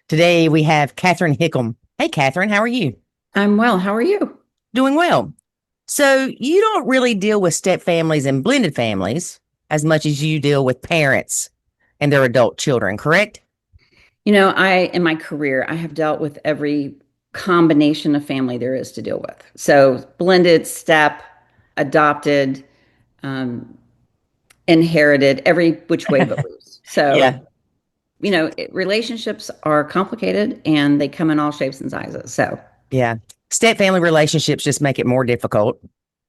Today we have Catherine Hickem. Hey, Catherine, how are you? I'm well. How are you? Doing well. So, you don't really deal with step families and blended families as much as you deal with parents and their adult children, correct? In my career, I have dealt with every combination of family there is to deal with. So, blended, step, adopted, um, inherited, every which way but loose. Yeah. Relationships are complicated and they come in all shapes and sizes. So, Yeah. Step family relationships just make it more difficult,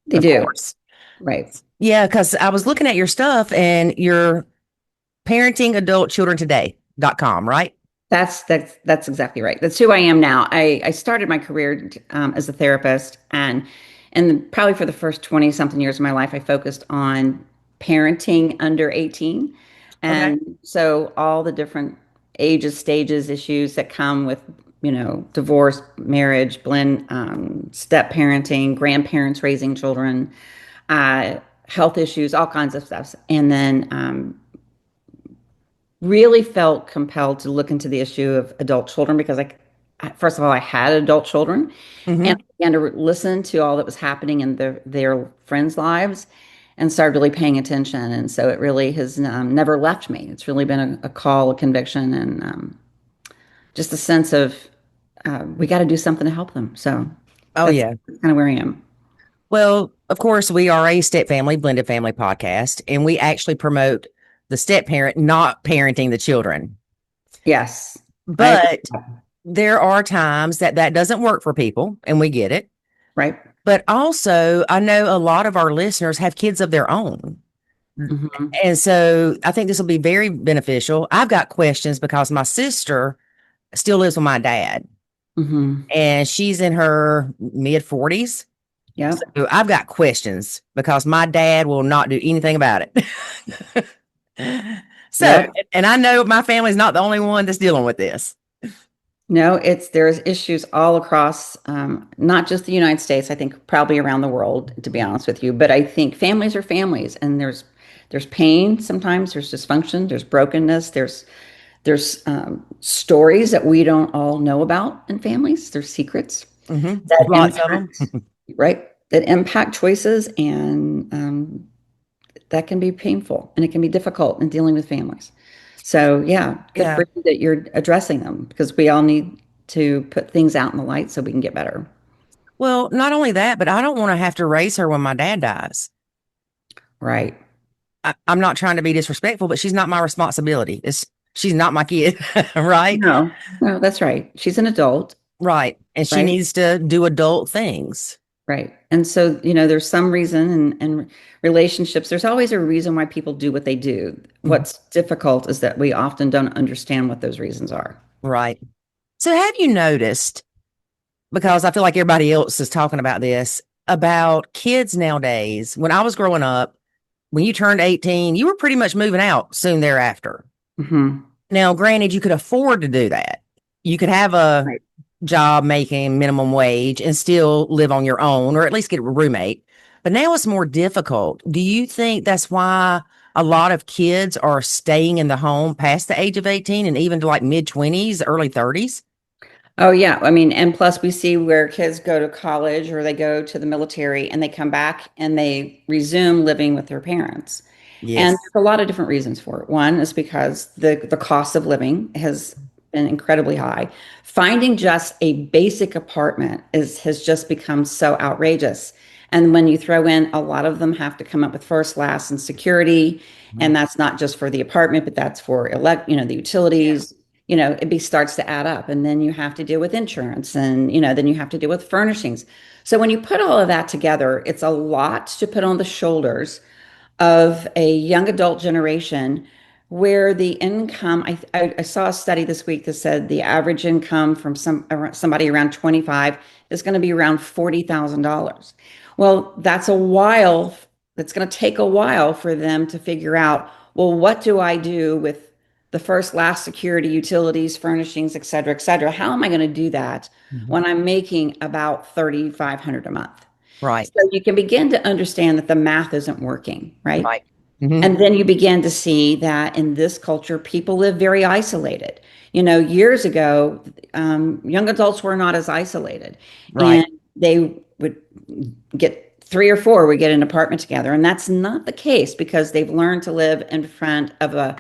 they of do. course. Right. Yeah, because I was looking at your stuff and you're parentingadultchildrentoday.com, right? That's exactly right. That's who I am now. I started my career as a therapist, and probably for the first 20 something years of my life, I focused on parenting under 18, Okay. and so all the different ages, stages, issues that come with divorce, marriage, blend, step parenting, grandparents raising children, uh, health issues, all kinds of stuff, and then really felt compelled to look into the issue of adult children because first of all, I had adult children and Mm-hmm. I began to listen to all that was happening in their friends' lives and started really paying attention. And so it really has never left me. It's really been a call, a conviction, and just a sense of we got to do something to help them. So Oh, that's yeah. kind of where I am. Well, of course, we are a step family, blended family podcast, and we actually promote the step parent not parenting the children. Yes, I agree. But there are times that that doesn't work for people, and we get it. Right. But also, I know a lot of our listeners have kids of their own. Hmm. And so I think this will be very beneficial. I've got questions because my sister still lives with my dad, Hmm. and she's in her mid 40s. Yep. So I've got questions because my dad will not do anything about it. So, Yep. and I know my family's not the only one that's dealing with this. No, there's issues all across, not just the United States. I think probably around the world, to be honest with you. But I think families are families, and there's pain sometimes. There's dysfunction. There's brokenness. There's stories that we don't all know about in families. There's secrets Mm-hmm. that Lots of them. impact, right? That impact choices, and that can be painful and it can be difficult in dealing with families. So yeah, good Yeah. for you that you're addressing them because we all need to put things out in the light so we can get better. Well, not only that, but I don't want to have to raise her when my dad dies. Right. I'm not trying to be disrespectful, but she's not my responsibility. She's not my kid, right? No, no, that's right. She's an adult, Right. And she right? needs to do adult things. Right. And so, there's some reason and relationships, there's always a reason why people do what they do. Mhm. What's difficult is that we often don't understand what those reasons are. Right. So have you noticed, because I feel like everybody else is talking about this, about kids nowadays? When I was growing up, when you turned 18, you were pretty much moving out soon thereafter. Hmm. Now, granted, you could afford to do that. You could have a Right. job making minimum wage and still live on your own or at least get a roommate. But now it's more difficult. Do you think that's why a lot of kids are staying in the home past the age of 18 and even to like mid 20s, early 30s? Oh, yeah. I mean, and plus we see where kids go to college or they go to the military and they come back and they resume living with their parents. And Yes. there's a lot of different reasons for it. One is because the cost of living has been incredibly high. Finding just a basic apartment has just become so outrageous. And when you throw in, a lot of them have to come up with first, last, and security. And that's not just for the apartment, but that's for the Yeah. utilities. Starts to add up. And then you have to deal with insurance and, then you have to deal with furnishings. So when you put all of that together, it's a lot to put on the shoulders of a young adult generation where the income, I saw a study this week that said the average income from somebody around 25 is going to be around $40,000. Well, that's going to take a while for them to figure out, well, what do I do with the first, last security, utilities, furnishings, et cetera, et cetera? How am I going to do that Mhm. when I'm making about 3,500 a month? Right. So you can begin to understand that the math isn't working, right? Right. Hmm. And then you begin to see that in this culture, people live very isolated. Years ago, young adults were not as isolated, Right. and they would get three or four would get an apartment together, and that's not the case because they've learned to live in front of a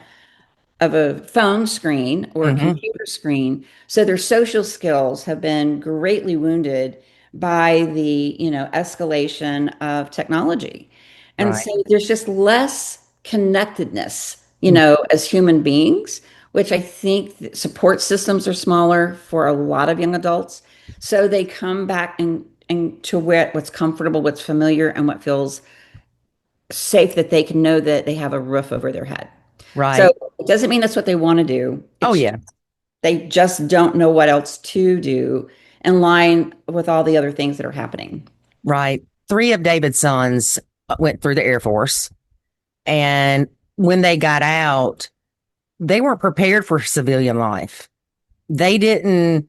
phone screen or a Hmm. computer screen. So their social skills have been greatly wounded by the, escalation of technology. And Right. so there's just less connectedness, as human beings, which I think support systems are smaller for a lot of young adults. So they come back and to what's comfortable, what's familiar, and what feels safe that they can know that they have a roof over their head. So Right. it doesn't mean that's what they want to do. Oh, It's yeah. they just don't know what else to do in line with all the other things that are happening. Right. Three of David's sons went through the Air Force. And when they got out, they weren't prepared for civilian life. They didn't,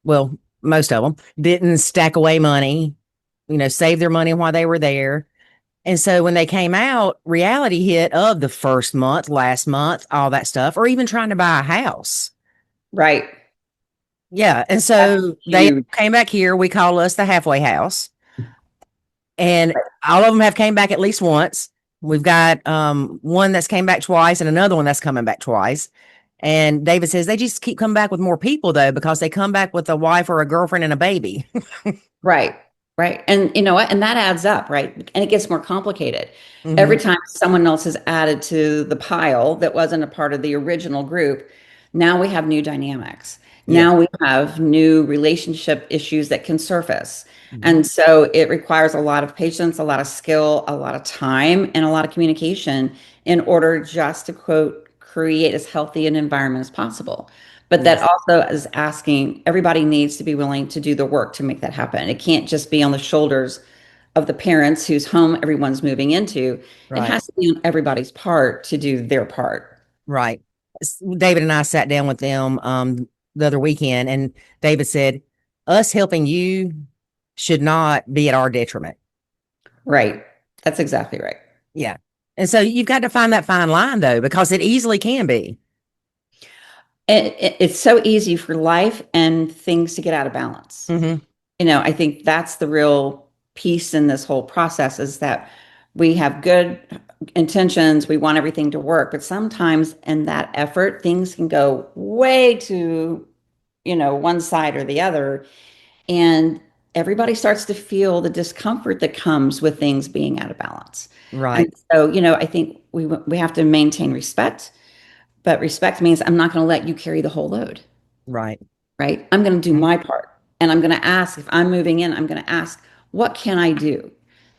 well, most of them didn't stack away money, save their money while they were there. And so when they came out, reality hit of the first month, last month, all that stuff, or even trying to buy a house. Right. Yeah. And That's so they huge. came back here. We call us the halfway house. And all of them have came back at least once. We've got one that's came back twice and another one that's coming back twice. And David says they just keep coming back with more people though, because they come back with a wife or a girlfriend and a baby. Right. Right. And you know what? And that adds up, right? And it gets more complicated. Every Hmm. time someone else is added to the pile that wasn't a part of the original group, now we have new dynamics. Yeah. Now we have new relationship issues that can surface. Hmm. And so it requires a lot of patience, a lot of skill, a lot of time, and a lot of communication in order just to quote, create as healthy an environment as possible. But that Yes. also is asking everybody needs to be willing to do the work to make that happen. It can't just be on the shoulders of the parents whose home everyone's moving into. It Right. has to be on everybody's part to do their part. Right. David and I sat down with them the other weekend, and David said, us helping you should not be at our detriment. Right. That's exactly right. Yeah. And so you've got to find that fine line though, because it easily can be. It's so easy for life and things to get out of balance. Hmm. I think that's the real piece in this whole process is that we have good intentions, we want everything to work, but sometimes in that effort, things can go way to, one side or the other. And everybody starts to feel the discomfort that comes with things being out of balance. And Right. so, I think we have to maintain respect, but respect means I'm not going to let you carry the whole load, Right. right? I'm going to do Mhm. my part. And I'm going to ask if I'm moving in, I'm going to ask, what can I do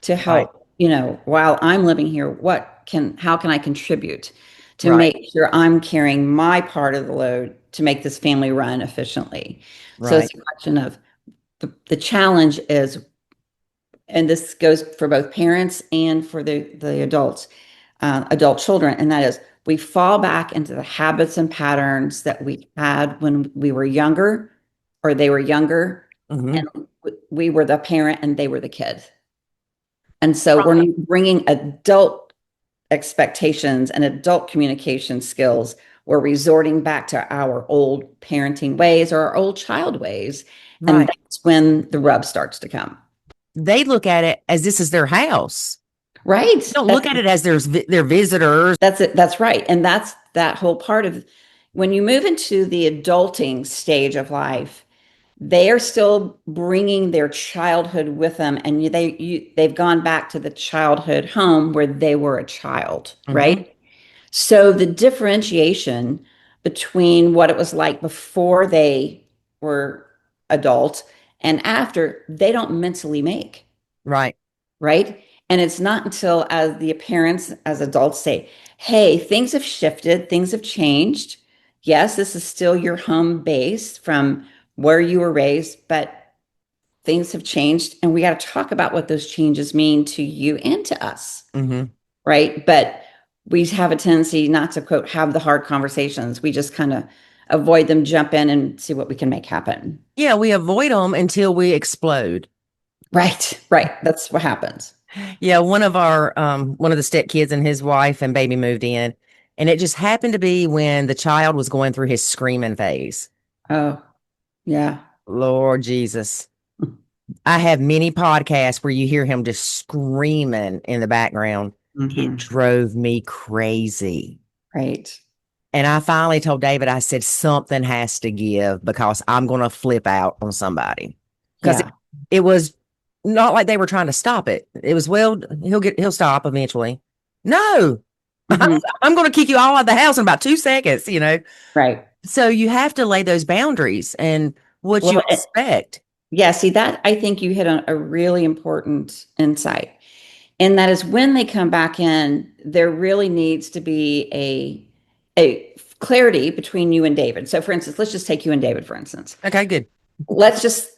to Right. help, while I'm living here, how can I contribute to Right. make sure I'm carrying my part of the load to make this family run efficiently? So Right. it's a question of the challenge is, and this goes for both parents and for the adults, adult children, and that is we fall back into the habits and patterns that we had when we were younger or they were younger, Hmm. and we were the parent and they were the kid. And so we're Right. bringing adult expectations and adult communication skills. We're resorting back to our old parenting ways or our old child ways. And Right. that's when the rub starts to come. They look at it as this is their house. They Right. don't look at it as their visitors. That's it. That's right. And that's that whole part of when you move into the adulting stage of life, they are still bringing their childhood with them, and they've gone back to the childhood home where they were a child, Hmm. right? So the differentiation between what it was like before they were adult and after, they don't mentally make, Right. right? And it's not until as the parents, as adults say, hey, things have shifted, things have changed. Yes, this is still your home base from where you were raised, but things have changed. And we got to talk about what those changes mean to you and to us, Hmm. right? But we have a tendency not to quote, have the hard conversations. We just kind of avoid them, jump in and see what we can make happen. Yeah, we avoid them until we explode. Right, right. That's what happens. Yeah, one of the step kids and his wife and baby moved in, and it just happened to be when the child was going through his screaming phase. Oh, yeah. Lord Jesus. I have many podcasts where you hear him just screaming in the background. It Hmm. drove me crazy. Right. And I finally told David, I said, something has to give because I'm going to flip out on somebody. Because Yeah. it was not like they were trying to stop it. It was, well, he'll stop eventually. No, I'm, Hmm. I'm going to kick you all out of the house in about 2 seconds. Right. So you have to lay those boundaries and what Well, you expect. yeah, see that I think you hit on a really important insight. And that is when they come back in, there really needs to be a clarity between you and David. So for instance, let's just take you and David, for instance. Okay, good. Let's just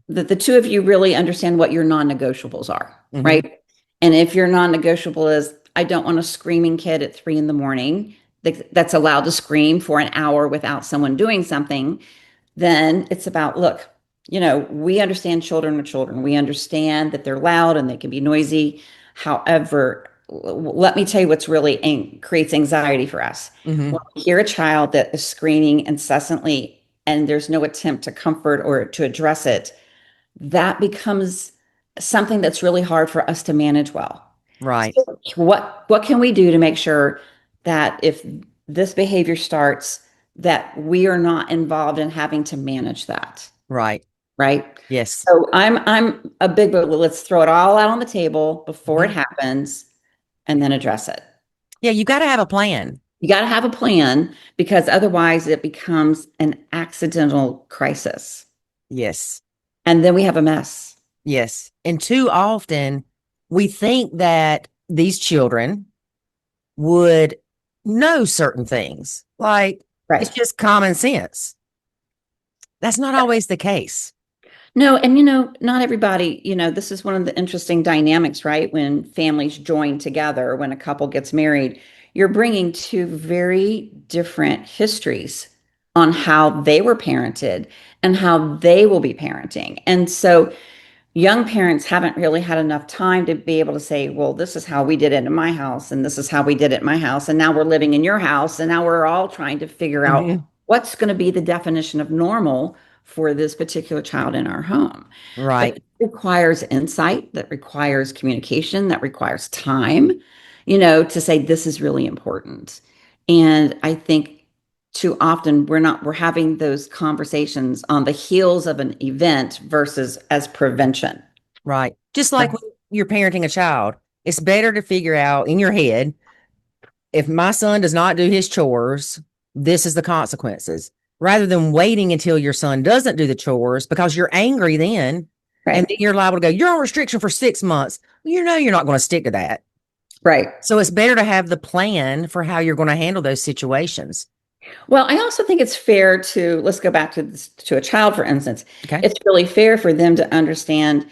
the two of you really understand what your non-negotiables are, Hmm. right? And if your non-negotiable is, I don't want a screaming kid at 3 in the morning that's allowed to scream for an hour without someone doing something, then it's about, look, we understand children are children. We understand that they're loud and they can be noisy. However, let me tell you what's really creates anxiety for us. When Hmm. we hear a child that is screaming incessantly and there's no attempt to comfort or to address it, that becomes something that's really hard for us to manage well. Right, So what can we do to make sure that if this behavior starts, that we are not involved in having to manage that, right. right? Yes. So I'm a big believer. Let's throw it all out on the table before it Mhm. happens and then address it. Yeah, you got to have a plan. You got to have a plan because otherwise it becomes an accidental crisis. Yes. And then we have a mess. Yes. And too often we think that these children would know certain things. Like it's Right. just common sense. That's not always the case. No, and not everybody, this is one of the interesting dynamics, right? When families join together, when a couple gets married, you're bringing two very different histories on how they were parented and how they will be parenting. And so young parents haven't really had enough time to be able to say, well, this is how we did it in my house, and this is how we did it in my house. And now we're living in your house, and now we're all trying to figure out Hmm. what's going to be the definition of normal for this particular child in our home. But Right. it requires insight, that requires communication, that requires time, to say this is really important. And I think too often we're having those conversations on the heels of an event versus as prevention. Right. Just like Right. when you're parenting a child, it's better to figure out in your head, if my son does not do his chores, this is the consequences, rather than waiting until your son doesn't do the chores because you're angry then. And Right. then you're liable to go, you're on restriction for 6 months. You're not going to stick to that. Right. So it's better to have the plan for how you're going to handle those situations. Well, I also think it's fair to, let's go back to to a child, for instance. Okay. It's really fair for them to understand,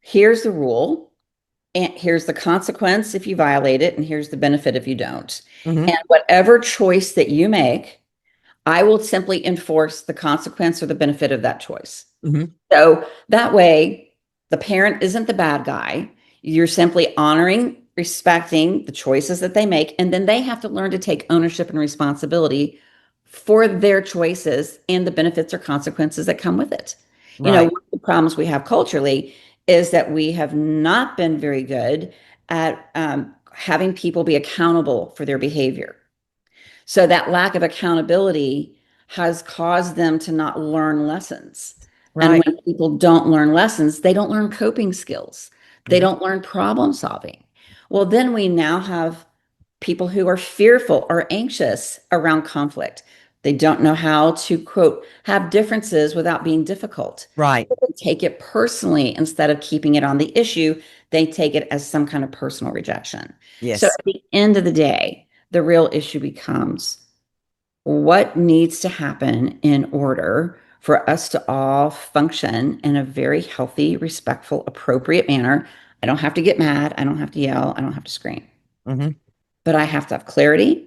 here's the rule, and here's the consequence if you violate it, and here's the benefit if you don't. Hmm. And whatever choice that you make, I will simply enforce the consequence or the benefit of that choice. Hmm. So that way, the parent isn't the bad guy. You're simply honoring, respecting the choices that they make, and then they have to learn to take ownership and responsibility for their choices and the benefits or consequences that come with it. Right. One of the problems we have culturally is that we have not been very good at having people be accountable for their behavior. So that lack of accountability has caused them to not learn lessons. And Right. when people don't learn lessons, they don't learn coping skills. They Mhm. don't learn problem solving. Well, then we now have people who are fearful or anxious around conflict. They don't know how to, quote, have differences without being difficult. Right. They take it personally instead of keeping it on the issue. They take it as some kind of personal rejection. So Yes. at the end of the day, the real issue becomes what needs to happen in order for us to all function in a very healthy, respectful, appropriate manner. I don't have to get mad. I don't have to yell. I don't have to scream, Hmm. but I have to have clarity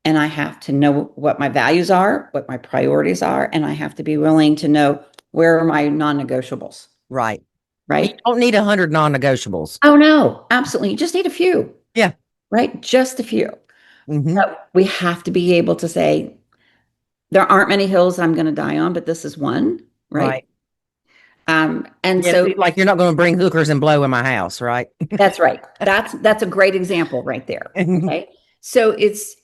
and I have to know what my values are, what my priorities are, and I have to be willing to know where are my non negotiables. Right. You right? don't need 100 non-negotiables. Oh, no, absolutely. You just need a few, Yeah. right? Just a few. Hmm. But we have to be able to say, there aren't many hills I'm going to die on, but this is one, right? Right. And Yeah. so Like you're not going to bring hookers and blow in my house, right? that's right. That's a great example right there. Okay. So it's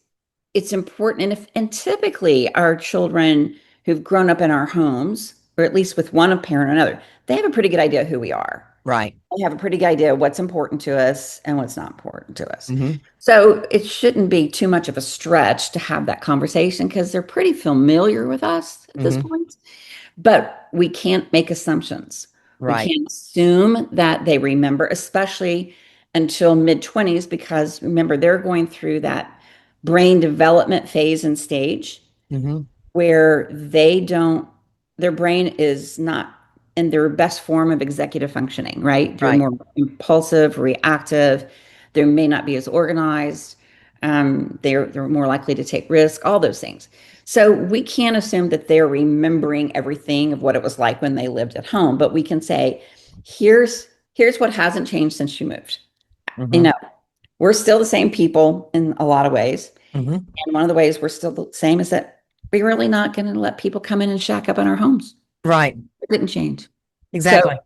important. And if and typically our children who've grown up in our homes, or at least with one parent or another, they have a pretty good idea who we are. Right. They have a pretty good idea what's important to us and what's not important to us. Hmm. So it shouldn't be too much of a stretch to have that conversation because they're pretty familiar with us at this Hmm. point. But we can't make assumptions. We Right. can't assume that they remember, especially until mid 20s, because remember, they're going through that brain development phase and stage Hmm. where their brain is not in their best form of executive functioning, right? They're Right. more impulsive, reactive. They may not be as organized. They're more likely to take risks, all those things. So we can't assume that they're remembering everything of what it was like when they lived at home, but we can say, here's what hasn't changed since you moved. You Hmm. know, we're still the same people in a lot of ways. Hmm. And one of the ways we're still the same is that we're really not going to let people come in and shack up in our homes. Right. It didn't change. So, Exactly.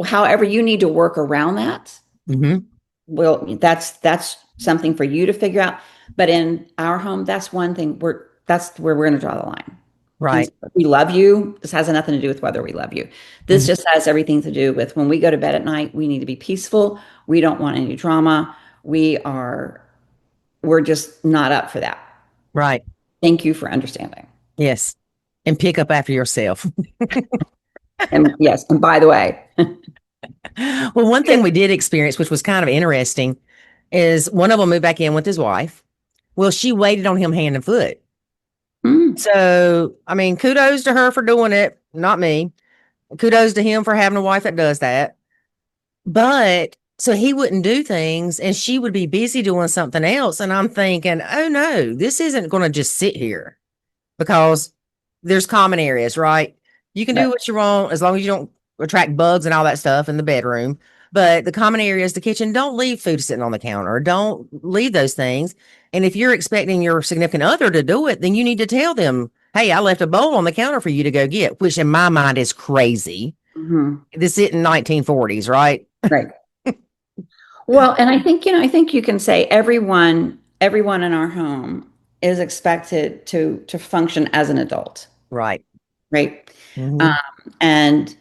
however you need to work around that, Hmm. well, that's something for you to figure out. But in our home, that's one thing that's where we're going to draw the line. And Right. so we love you. This has nothing to do with whether we love you. This Hmm. just has everything to do with when we go to bed at night, we need to be peaceful. We don't want any drama. We're just not up for that. Right. Thank you for understanding. Yes. And pick up after yourself. And yes, and by the way, Well, one thing we did experience, which was kind of interesting, is one of them moved back in with his wife. Well, she waited on him hand and foot. mm, So, I mean, kudos to her for doing it, not me. Kudos to him for having a wife that does that. But so he wouldn't do things and she would be busy doing something else. And I'm thinking, oh no, this isn't going to just sit here because there's common areas, right? You can do right. what you want as long as you don't attract bugs and all that stuff in the bedroom. But the common areas, the kitchen, don't leave food sitting on the counter. Don't leave those things. And if you're expecting your significant other to do it, then you need to tell them, hey, I left a bowl on the counter for you to go get, which in my mind is crazy. Mhm. This is in 1940s, right? Right. Well, and I think you can say everyone in our home is expected to function as an adult, Right. right? Um, Hmm. and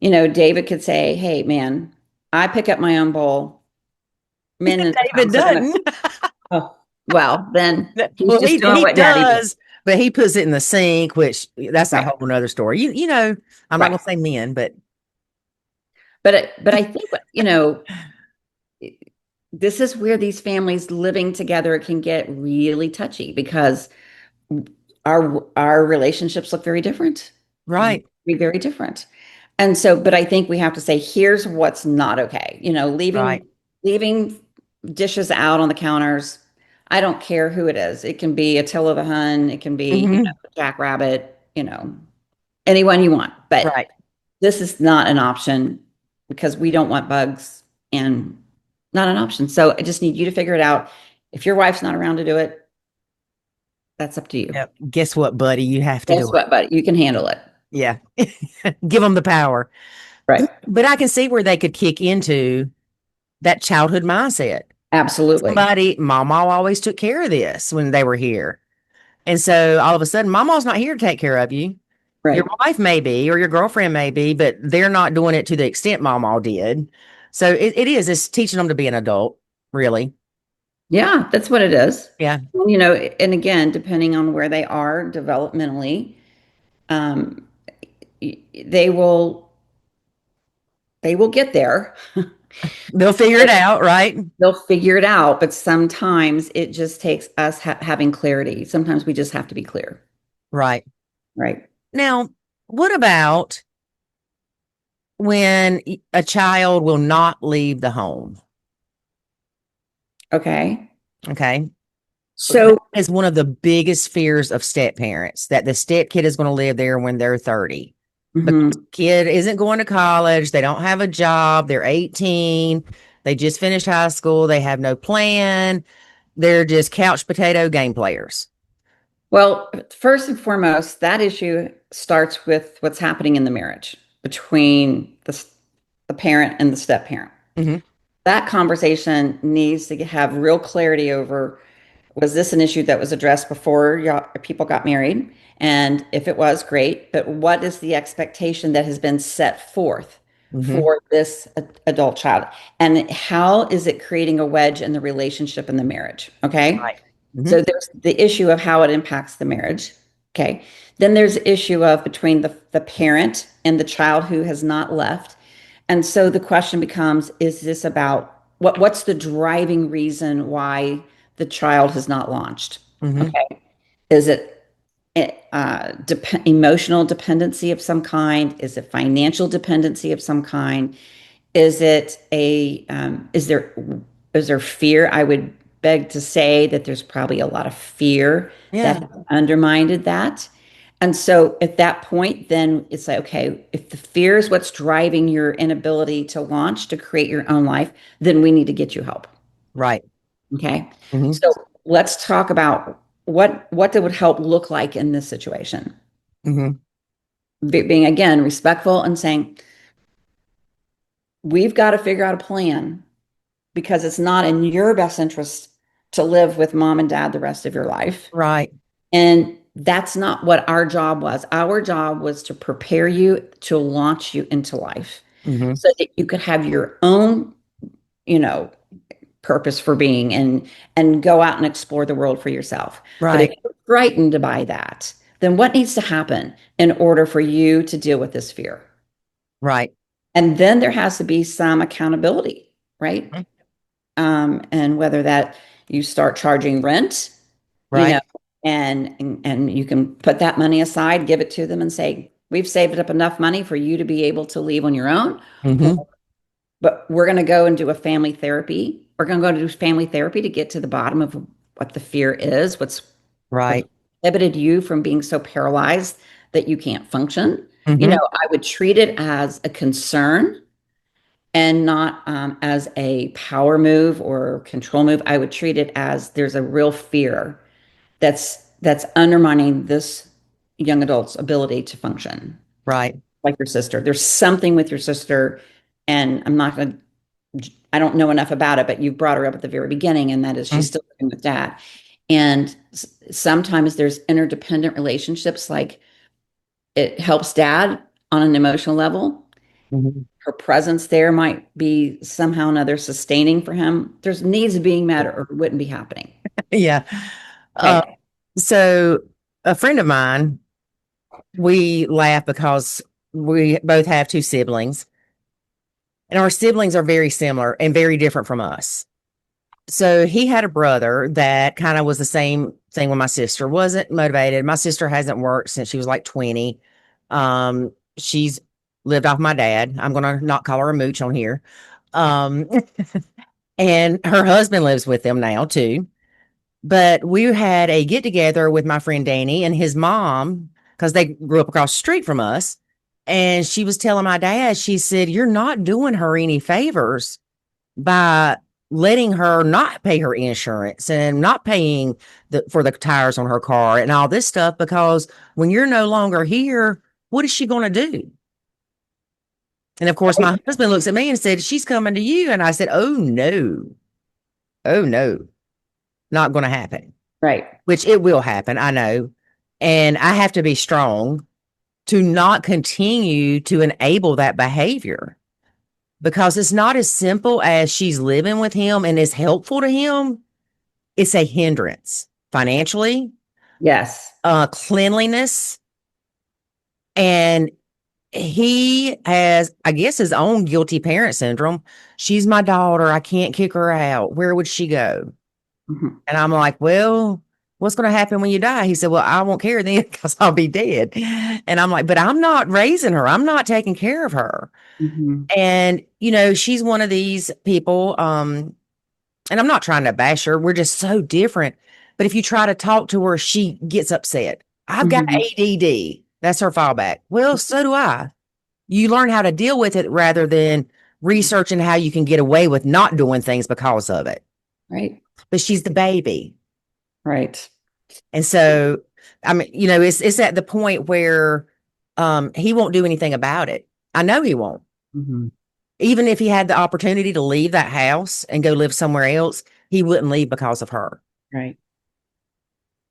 David could say, "Hey, man, I pick up my own bowl. Men in the David house are gonna." doesn't. Oh, well, then he's Well, just doing he what Daddy did. does, but he puts it in the sink, which that's a Right. whole nother story. You know, I'm not Right. gonna say men, but But I think this is where these families living together can get really touchy because our relationships look very different. right, Very, very different. And so, but I think we have to say, here's what's not okay. right. Leaving dishes out on the counters. I don't care who it is. It can be Attila the Hun, it can be, Hmm. Jack Rabbit, anyone you want. But Right, this is not an option because we don't want bugs and not an option. So I just need you to figure it out. If your wife's not around to do it, that's up to you. yep. Guess what, buddy? You have to Guess do it. what, buddy? You can handle it. Yeah, give them the power. Right. But I can see where they could kick into that childhood mindset. Absolutely. Mama always took care of this when they were here. And so all of a sudden, mama's not here to take care of you. Your Right. wife may be, or your girlfriend may be, but they're not doing it to the extent mama did. So it's teaching them to be an adult, really. Yeah, that's what it is. Yeah. And again, depending on where they are developmentally, um, they will get there. They'll figure it out, right? They'll figure it out, but sometimes it just takes us having clarity. Sometimes we just have to be clear, Right. right? Now, what about when a child will not leave the home? Okay. Okay. That So, is one of the biggest fears of step parents that the step kid is going to live there when they're 30. Hmm. Kid isn't going to college. They don't have a job. They're 18. They just finished high school. They have no plan. They're just couch potato game players. Well, first and foremost, that issue starts with what's happening in the marriage between the parent and the step parent. Hmm. That conversation needs to have real clarity over, was this an issue that was addressed before people got married? And if it was, great. But what is the expectation that has been set forth Hmm. for this adult child? And how is it creating a wedge in the relationship and the marriage? Okay. Right. Hmm. So there's the issue of how it impacts the marriage. Okay. Then there's the issue of between the parent and the child who has not left. And so the question becomes, is this about what's the driving reason why the child has not launched? Hmm. Okay. Is it emotional dependency of some kind? Is it financial dependency of some kind? Is it a is there fear? I would beg to say that there's probably a lot of fear that Yeah. has undermined that. And so at that point, then it's like, okay, if the fear is what's driving your inability to launch, to create your own life, then we need to get you help. Right. Okay. Hmm. So let's talk about what that would help look like in this situation. Hmm. Being again respectful and saying, we've got to figure out a plan because it's not in your best interest to live with mom and dad the rest of your life. Right. And that's not what our job was. Our job was to prepare you to launch you into life Hmm. so that you could have your own, you know, purpose for being and go out and explore the world for yourself. But if Right. you're frightened by that, then what needs to happen in order for you to deal with this fear? Right. And then there has to be some accountability, right? And whether that you start charging rent, you know, Right. and you can put that money aside, give it to them and say, we've saved up enough money for you to be able to leave on your own. Hmm. But we're going to go and do a family therapy. We're going to go to do family therapy to get to the bottom of what the fear is, what Right. inhibited you from being so paralyzed that you can't function. You know, Hmm. I would treat it as a concern and not as a power move or control move. I would treat it as there's a real fear that's undermining this young adult's ability to function. Right. Like your sister, there's something with your sister, and I'm not going to. I don't know enough about it, but you brought her up at the very beginning, and that is she's still living with dad. And sometimes there's interdependent relationships, like it helps dad on an emotional level. Hmm. Her presence there might be somehow or another sustaining for him. There's needs being met or it wouldn't be happening. Yeah. Uh, Okay. so a friend of mine, we laugh because we both have two siblings, and our siblings are very similar and very different from us. So he had a brother that kind of was the same thing with my sister, wasn't motivated. My sister hasn't worked since she was like 20. She's lived off my dad. I'm going to not call her a mooch on here. Um, and her husband lives with them now too. But we had a get together with my friend Danny and his mom because they grew up across the street from us. And she was telling my dad, she said, "You're not doing her any favors by letting her not pay her insurance and not paying for the tires on her car and all this stuff because when you're no longer here, what is she going to do?" And of course, my husband looks at me and said, "She's coming to you." And I said, "Oh, no. Oh, no. Not going to happen," Right. which it will happen. I know. And I have to be strong to not continue to enable that behavior because it's not as simple as she's living with him and is helpful to him. It's a hindrance financially, Yes. cleanliness, and he has, I guess, his own guilty parent syndrome. She's my daughter. I can't kick her out. Where would she go? Mhm. And I'm like, well, what's going to happen when you die? He said, well, I won't care then because I'll be dead. And I'm like, but I'm not raising her. I'm not taking care of her. Mhm. And, she's one of these people. And I'm not trying to bash her. We're just so different. But if you try to talk to her, she gets upset. I've got Mhm. ADD. That's her fallback. Well, so do I. You learn how to deal with it rather than researching how you can get away with not doing things because of it. Right. But she's the baby. Right. And so, I mean, it's at the point where he won't do anything about it. I know he won't. Hmm. Even if he had the opportunity to leave that house and go live somewhere else, he wouldn't leave because of her. Right.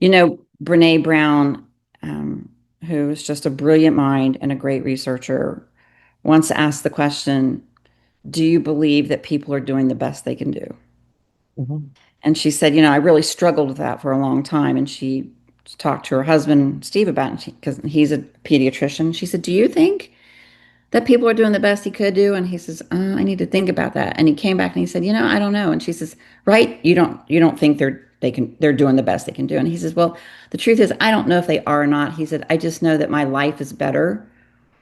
Brene Brown, who is just a brilliant mind and a great researcher, once asked the question, do you believe that people are doing the best they can do? Mhm. And she said, I really struggled with that for a long time. And she talked to her husband, Steve, about it because he's a pediatrician. She said, do you think that people are doing the best he could do? And he says, I need to think about that. And he came back and he said, I don't know. And she says, right, you don't think they're doing the best they can do. And he says, well, the truth is, I don't know if they are or not. He said, I just know that my life is better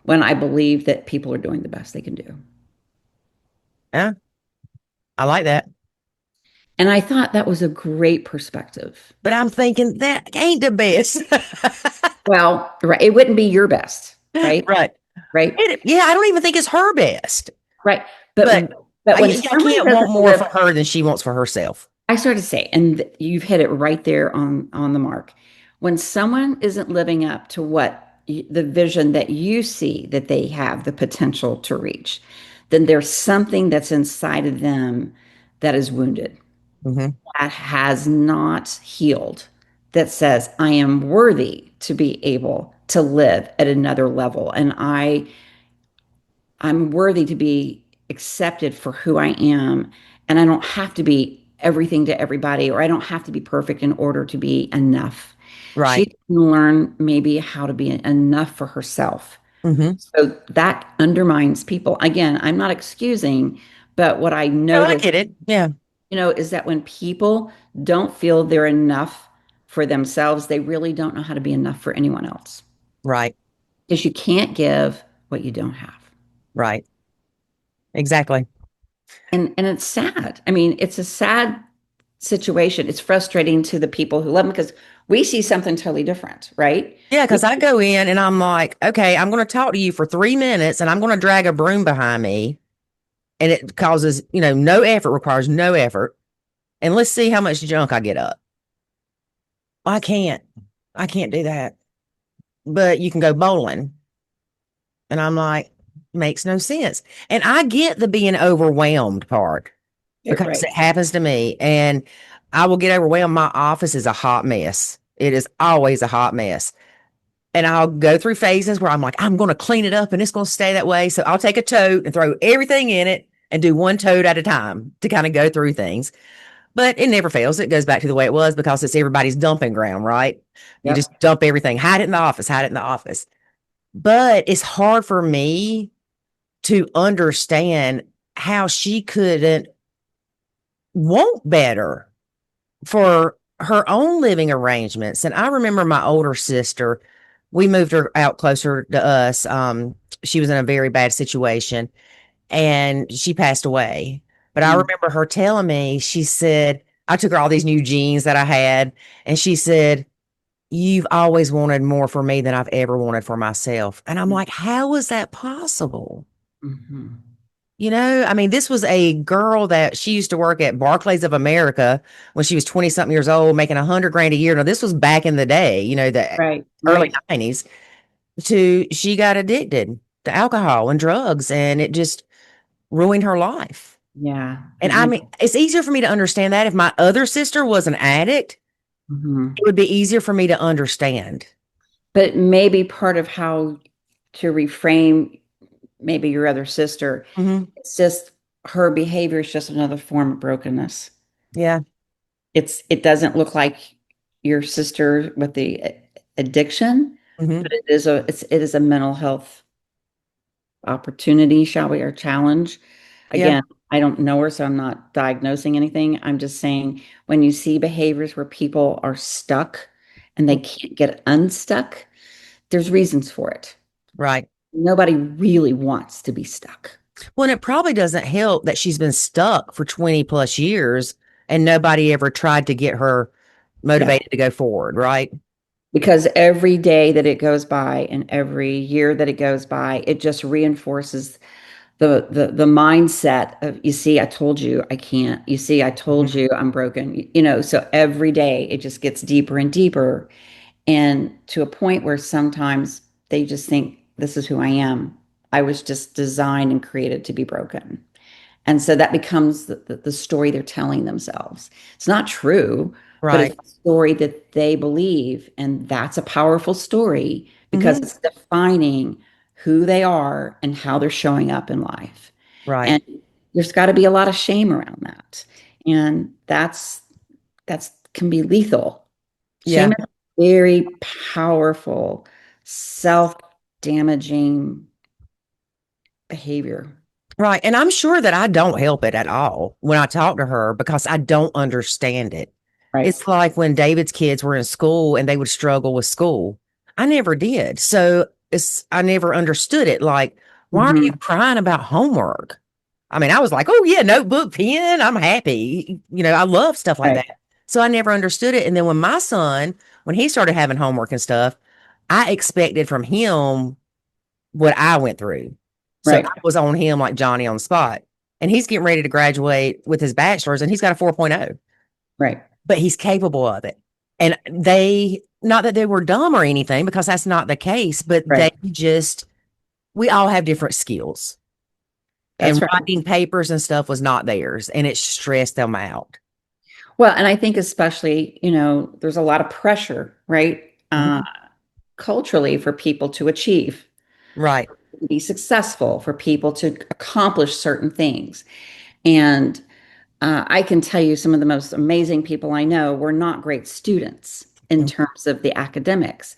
when I believe that people are doing the best they can do. Yeah, I like that. And I thought that was a great perspective. But I'm thinking that ain't the best. Well, right, it wouldn't be your best, right? Right. Right, Yeah, I don't even think it's her best. right. But But when I someone can't want doesn't more for live, her than she wants for herself. I sort of say, and you've hit it right there on the mark. When someone isn't living up to the vision that you see that they have the potential to reach, then there's something that's inside of them that is wounded, Hmm. that has not healed, that says, I am worthy to be able to live at another level. And I'm worthy to be accepted for who I am. And I don't have to be everything to everybody, or I don't have to be perfect in order to be enough. She Right. can learn maybe how to be enough for herself. Hmm. So that undermines people. Again, I'm not excusing, but what I No, I notice, get it. Yeah. is that when people don't feel they're enough for themselves, they really don't know how to be enough for anyone else. Right. Because you can't give what you don't have. Right. Exactly. And it's sad. I mean, it's a sad situation. It's frustrating to the people who love them because we see something totally different, right? Yeah, We, because I go in and I'm like, okay, I'm going to talk to you for 3 minutes and I'm going to drag a broom behind me. And it causes, no effort, requires no effort. And let's see how much junk I get up. I can't. I can't do that. But you can go bowling. And I'm like, makes no sense. And I get the being overwhelmed part because right. it happens to me. And I will get overwhelmed. My office is a hot mess. It is always a hot mess. And I'll go through phases where I'm like, I'm going to clean it up and it's going to stay that way. So I'll take a tote and throw everything in it and do one tote at a time to kind of go through things. But it never fails. It goes back to the way it was because it's everybody's dumping ground, right? You Yep. just dump everything, hide it in the office, hide it in the office. But it's hard for me to understand how she couldn't want better for her own living arrangements. And I remember my older sister, we moved her out closer to us. She was in a very bad situation and she passed away. But I Mm, remember her telling me, she said, I took her all these new jeans that I had, and she said, you've always wanted more for me than I've ever wanted for myself. And I'm like, how is that possible? mhm. I mean, this was a girl that she used to work at Barclays of America when she was 20 something years old, making 100 grand a year. Now, this was back in the day, the Right. early Right. 90s. She got addicted to alcohol and drugs, and it just ruined her life. Yeah. And I mean, it's easier for me to understand that if my other sister was an addict, Mhm. it would be easier for me to understand. But maybe part of how to reframe maybe your other sister, Hmm. it's just her behavior is just another form of brokenness. Yeah. It doesn't look like your sister with the addiction, Hmm. but it is a mental health opportunity, shall we, or challenge. Yeah. Again, I don't know her, so I'm not diagnosing anything. I'm just saying when you see behaviors where people are stuck and they can't get unstuck, there's reasons for it. Right. Nobody really wants to be stuck. Well, and it probably doesn't help that she's been stuck for 20 plus years and nobody ever tried to get her Yep. motivated to go forward, right? because every day that it goes by and every year that it goes by, it just reinforces the mindset of, you see, I told you I can't. You see, I told Mhm. you I'm broken. So every day it just gets deeper and deeper, and to a point where sometimes they just think, this is who I am. I was just designed and created to be broken. And so that becomes the story they're telling themselves. It's not true, but it's Right. a story that they believe. And that's a powerful story because Hmm. it's defining who they are and how they're showing up in life. Right. And there's got to be a lot of shame around that. And that's can be lethal. Yeah. Shame is very powerful, self-damaging behavior. Right. And I'm sure that I don't help it at all when I talk to her because I don't understand it. Right. It's like when David's kids were in school and they would struggle with school. I never did. So I never understood it. Like, why are you Hmm. crying about homework? I mean, I was like, oh yeah, notebook, pen, I'm happy. I love stuff like Right. that. So I never understood it. And then when my son, when he started having homework and stuff, I expected from him what I went through. So I Right. was on him like Johnny on the spot. And he's getting ready to graduate with his bachelor's and he's got a 4.0, Right. but he's capable of it. And not that they were dumb or anything, because that's not the case, but Right. we all have different skills. That's And right. writing papers and stuff was not theirs. And it stressed them out. Well, and I think especially, there's a lot of pressure, right? Mhm. Culturally for people to achieve, Right. to be successful, for people to accomplish certain things. And I can tell you some of the most amazing people I know were not great students in Mhm. terms of the academics,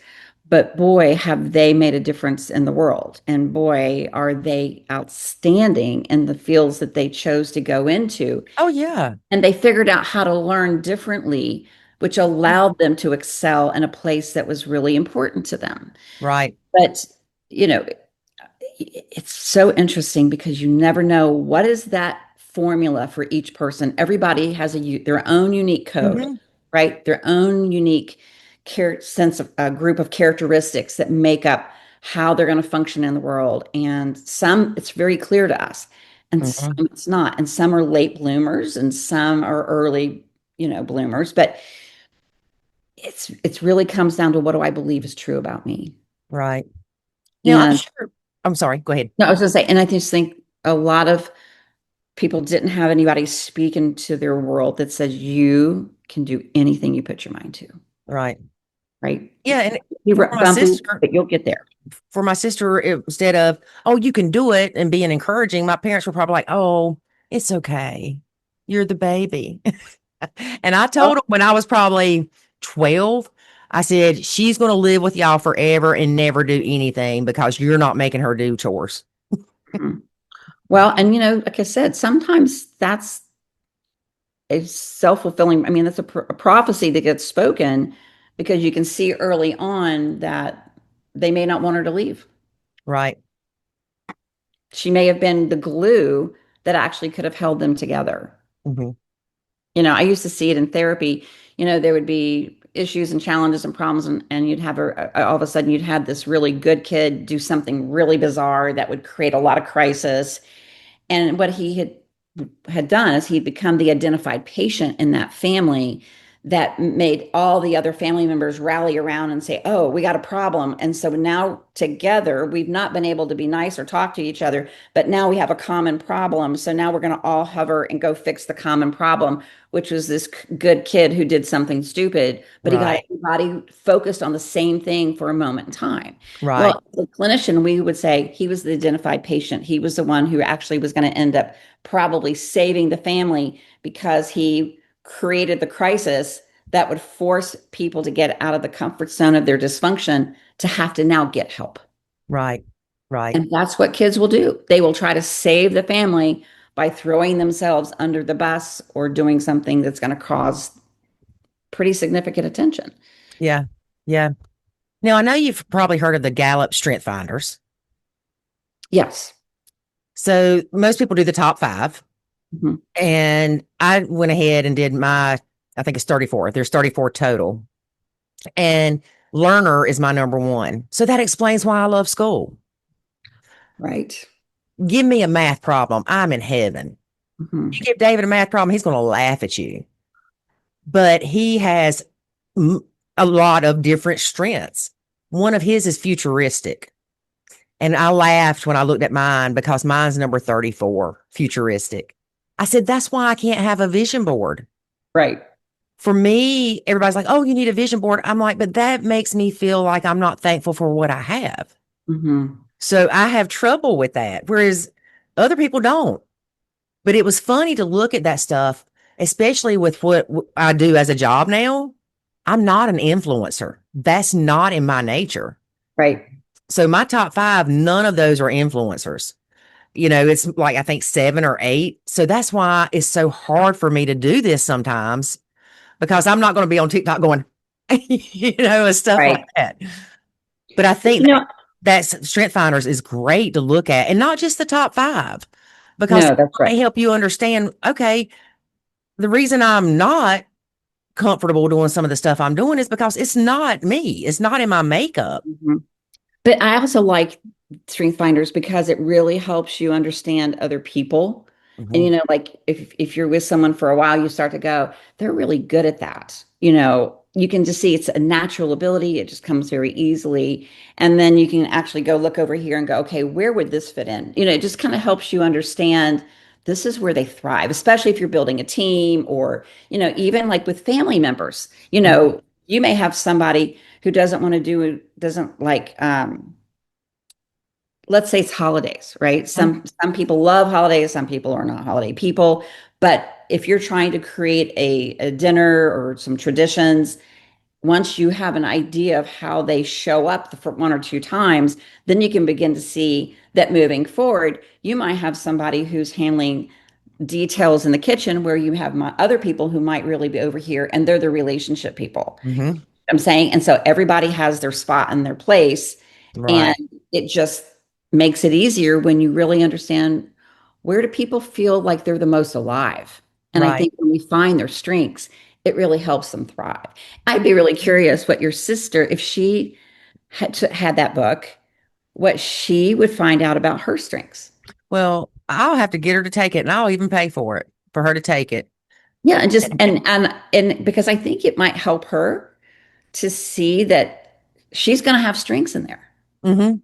but boy, have they made a difference in the world. And boy, are they outstanding in the fields that they chose to go into. Oh, yeah. And they figured out how to learn differently, which allowed them to excel in a place that was really important to them. Right. But, you know, it's so interesting because you never know what is that formula for each person. Everybody has their own unique code, Hmm. right? Their own unique sense of a group of characteristics that make up how they're going to function in the world. And some it's very clear to us, and some Hmm. it's not. And some are late bloomers, and some are early, bloomers. But it's really comes down to, what do I believe is true about me? Right. Now, I'm And sure. I'm sorry. Go ahead. no, I was going to say, and I just think a lot of people didn't have anybody speak into their world that says you can do anything you put your mind to, Right. right? Yeah. And You for my bumpy, sister, but you'll get there. instead of, oh, you can do it and being encouraging, my parents were probably like, oh, it's okay. You're the baby. And I Oh, told them when I was probably 12, I said, she's going to live with y'all forever and never do anything because you're not making her do chores. mhm. Well, and like I said, sometimes that's a self-fulfilling. I mean, that's a prophecy that gets spoken because you can see early on that they may not want her to leave. Right. She may have been the glue that actually could have held them together. Hmm. I used to see it in therapy. There would be issues and challenges and problems, and you'd have all of a sudden you'd have this really good kid do something really bizarre that would create a lot of crisis. And what he had done is he'd become the identified patient in that family that made all the other family members rally around and say, oh, we got a problem. And so now together, we've not been able to be nice or talk to each other, but now we have a common problem. So now we're going to all hover and go fix the common problem, which was this good kid who did something stupid, but he got Right. everybody focused on the same thing for a moment in time. Right. Well, the clinician, we would say he was the identified patient. He was the one who actually was going to end up probably saving the family because he created the crisis that would force people to get out of the comfort zone of their dysfunction to have to now get help. Right. Right. And that's what kids will do. They will try to save the family by throwing themselves under the bus or doing something that's going to cause pretty significant attention. Yeah. Yeah. Now, I know you've probably heard of the Gallup Strength Finders. Yes. So most people do the top five. Mhm. And I went ahead and did I think it's 34. There's 34 total. And Learner is my number one. So that explains why I love school. Right. Give me a math problem. I'm in heaven. You Hmm. give David a math problem, he's going to laugh at you. But he has a lot of different strengths. One of his is futuristic. And I laughed when I looked at mine because mine's number 34, futuristic. I said, that's why I can't have a vision board. Right. For me, everybody's like, oh, you need a vision board. I'm like, but that makes me feel like I'm not thankful for what I have. Hmm. So I have trouble with that, whereas other people don't. But it was funny to look at that stuff, especially with what I do as a job now. I'm not an influencer. That's not in my nature. Right. So my top five, none of those are influencers. It's like I think seven or eight. So that's why it's so hard for me to do this sometimes because I'm not going to be on TikTok going, and stuff like Right. that. But I But think that Strength Finders is great to look at, and not just the top five, because no, it that's right. may help you understand. Okay, the reason I'm not comfortable doing some of the stuff I'm doing is because it's not me. It's not in my makeup. Mhm. But I also like Strength Finders because it really helps you understand other people. And Mhm. like if you're with someone for a while, you start to go, they're really good at that. You can just see it's a natural ability. It just comes very easily. And then you can actually go look over here and go, okay, where would this fit in? It just kind of helps you understand this is where they thrive, especially if you're building a team or, even like with family members. You may have somebody who doesn't like let's say it's holidays, right? Mhm. Some people love holidays, some people are not holiday people. But if you're trying to create a dinner or some traditions, once you have an idea of how they show up for one or two times, then you can begin to see that moving forward, you might have somebody who's handling details in the kitchen where you have other people who might really be over here and they're the relationship people. Mhm. I'm saying. And so everybody has their spot and their place. And Right. it just makes it easier when you really understand where do people feel like they're the most alive. And I Right. think when we find their strengths, it really helps them thrive. I'd be really curious what your sister, if she had that book, what she would find out about her strengths. Well, I'll have to get her to take it, and I'll even pay for it for her to take it. Yeah, and just and because I think it might help her to see that she's going to have strengths in there. Hmm.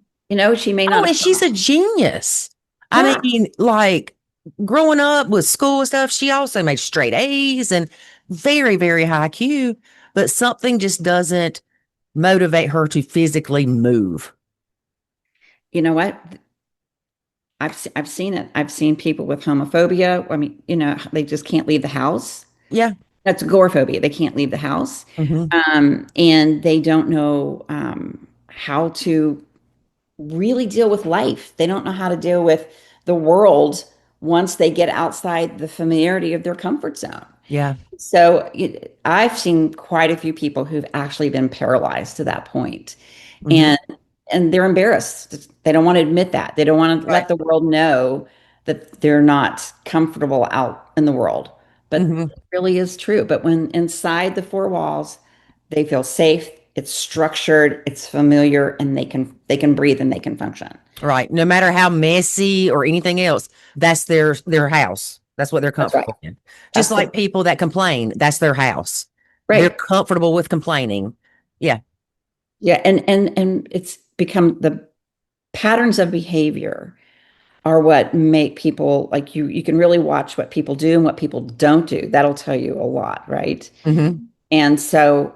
She may Oh, not and have she's thought. a genius. I Yeah. mean, like growing up with school and stuff, she also made straight A's and very, very high Q, but something just doesn't motivate her to physically move. You know what? I've seen it. I've seen people with homophobia. I mean, they just can't leave the house. Yeah. That's agoraphobia. They can't leave the house, Hmm. and they don't know how to really deal with life. They don't know how to deal with the world once they get outside the familiarity of their comfort zone. Yeah. So I've seen quite a few people who've actually been paralyzed to that point. Hmm. And and they're embarrassed. They don't want to admit that. They don't want to Right. let the world know that they're not comfortable out in the world. But Hmm. it really is true. But when inside the four walls, they feel safe, it's structured, it's familiar, and they can breathe and they can function. Right. No matter how messy or anything else, that's their house. That's what they're That's right. comfortable in. Just That's like the people that complain, that's their house. They're right. comfortable with complaining. Yeah. Yeah. And it's become the patterns of behavior are what make people like you can really watch what people do and what people don't do. That'll tell you a lot, right? Hmm. And so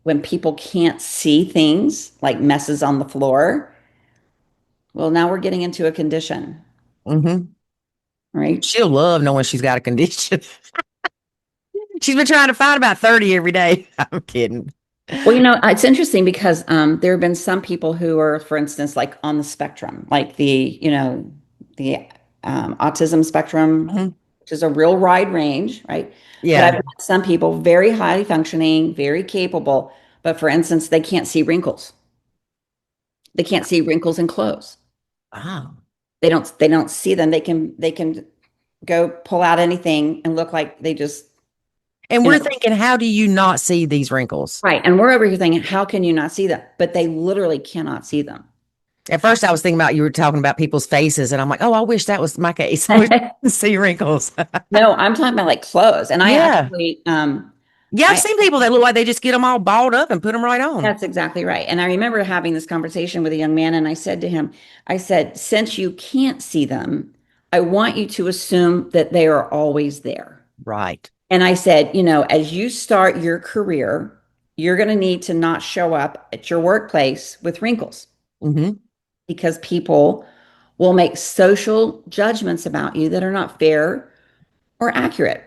when people can't see things like messes on the floor, well, now we're getting into a condition, Hmm. right? She'll love knowing she's got a condition. She's been trying to find about 30 every day. I'm kidding. Well, it's interesting because there have been some people who are, for instance, like on the spectrum, like the autism spectrum, Mhm. which is a real wide range, right? But I've Yeah. met some people very highly functioning, very capable, but for instance, they can't see wrinkles. They can't see wrinkles in clothes. Wow. They don't see them. They can go pull out anything and look like they just And You we're know, thinking, how do you not see these wrinkles? right. And we're over here thinking, how can you not see them? But they literally cannot see them. At first, I was thinking about you were talking about people's faces, and I'm like, oh, I wish that was my case. I wish I could see wrinkles. No, I'm talking about like clothes. And I Yeah. actually, Yeah, I've I seen people that look like they just get them all balled up and put them right on. that's exactly right. And I remember having this conversation with a young man, and I said to him, I said, since you can't see them, I want you to assume that they are always there. Right. And I said, as you start your career, you're going to need to not show up at your workplace with wrinkles Hmm. because people will make social judgments about you that are not fair or accurate.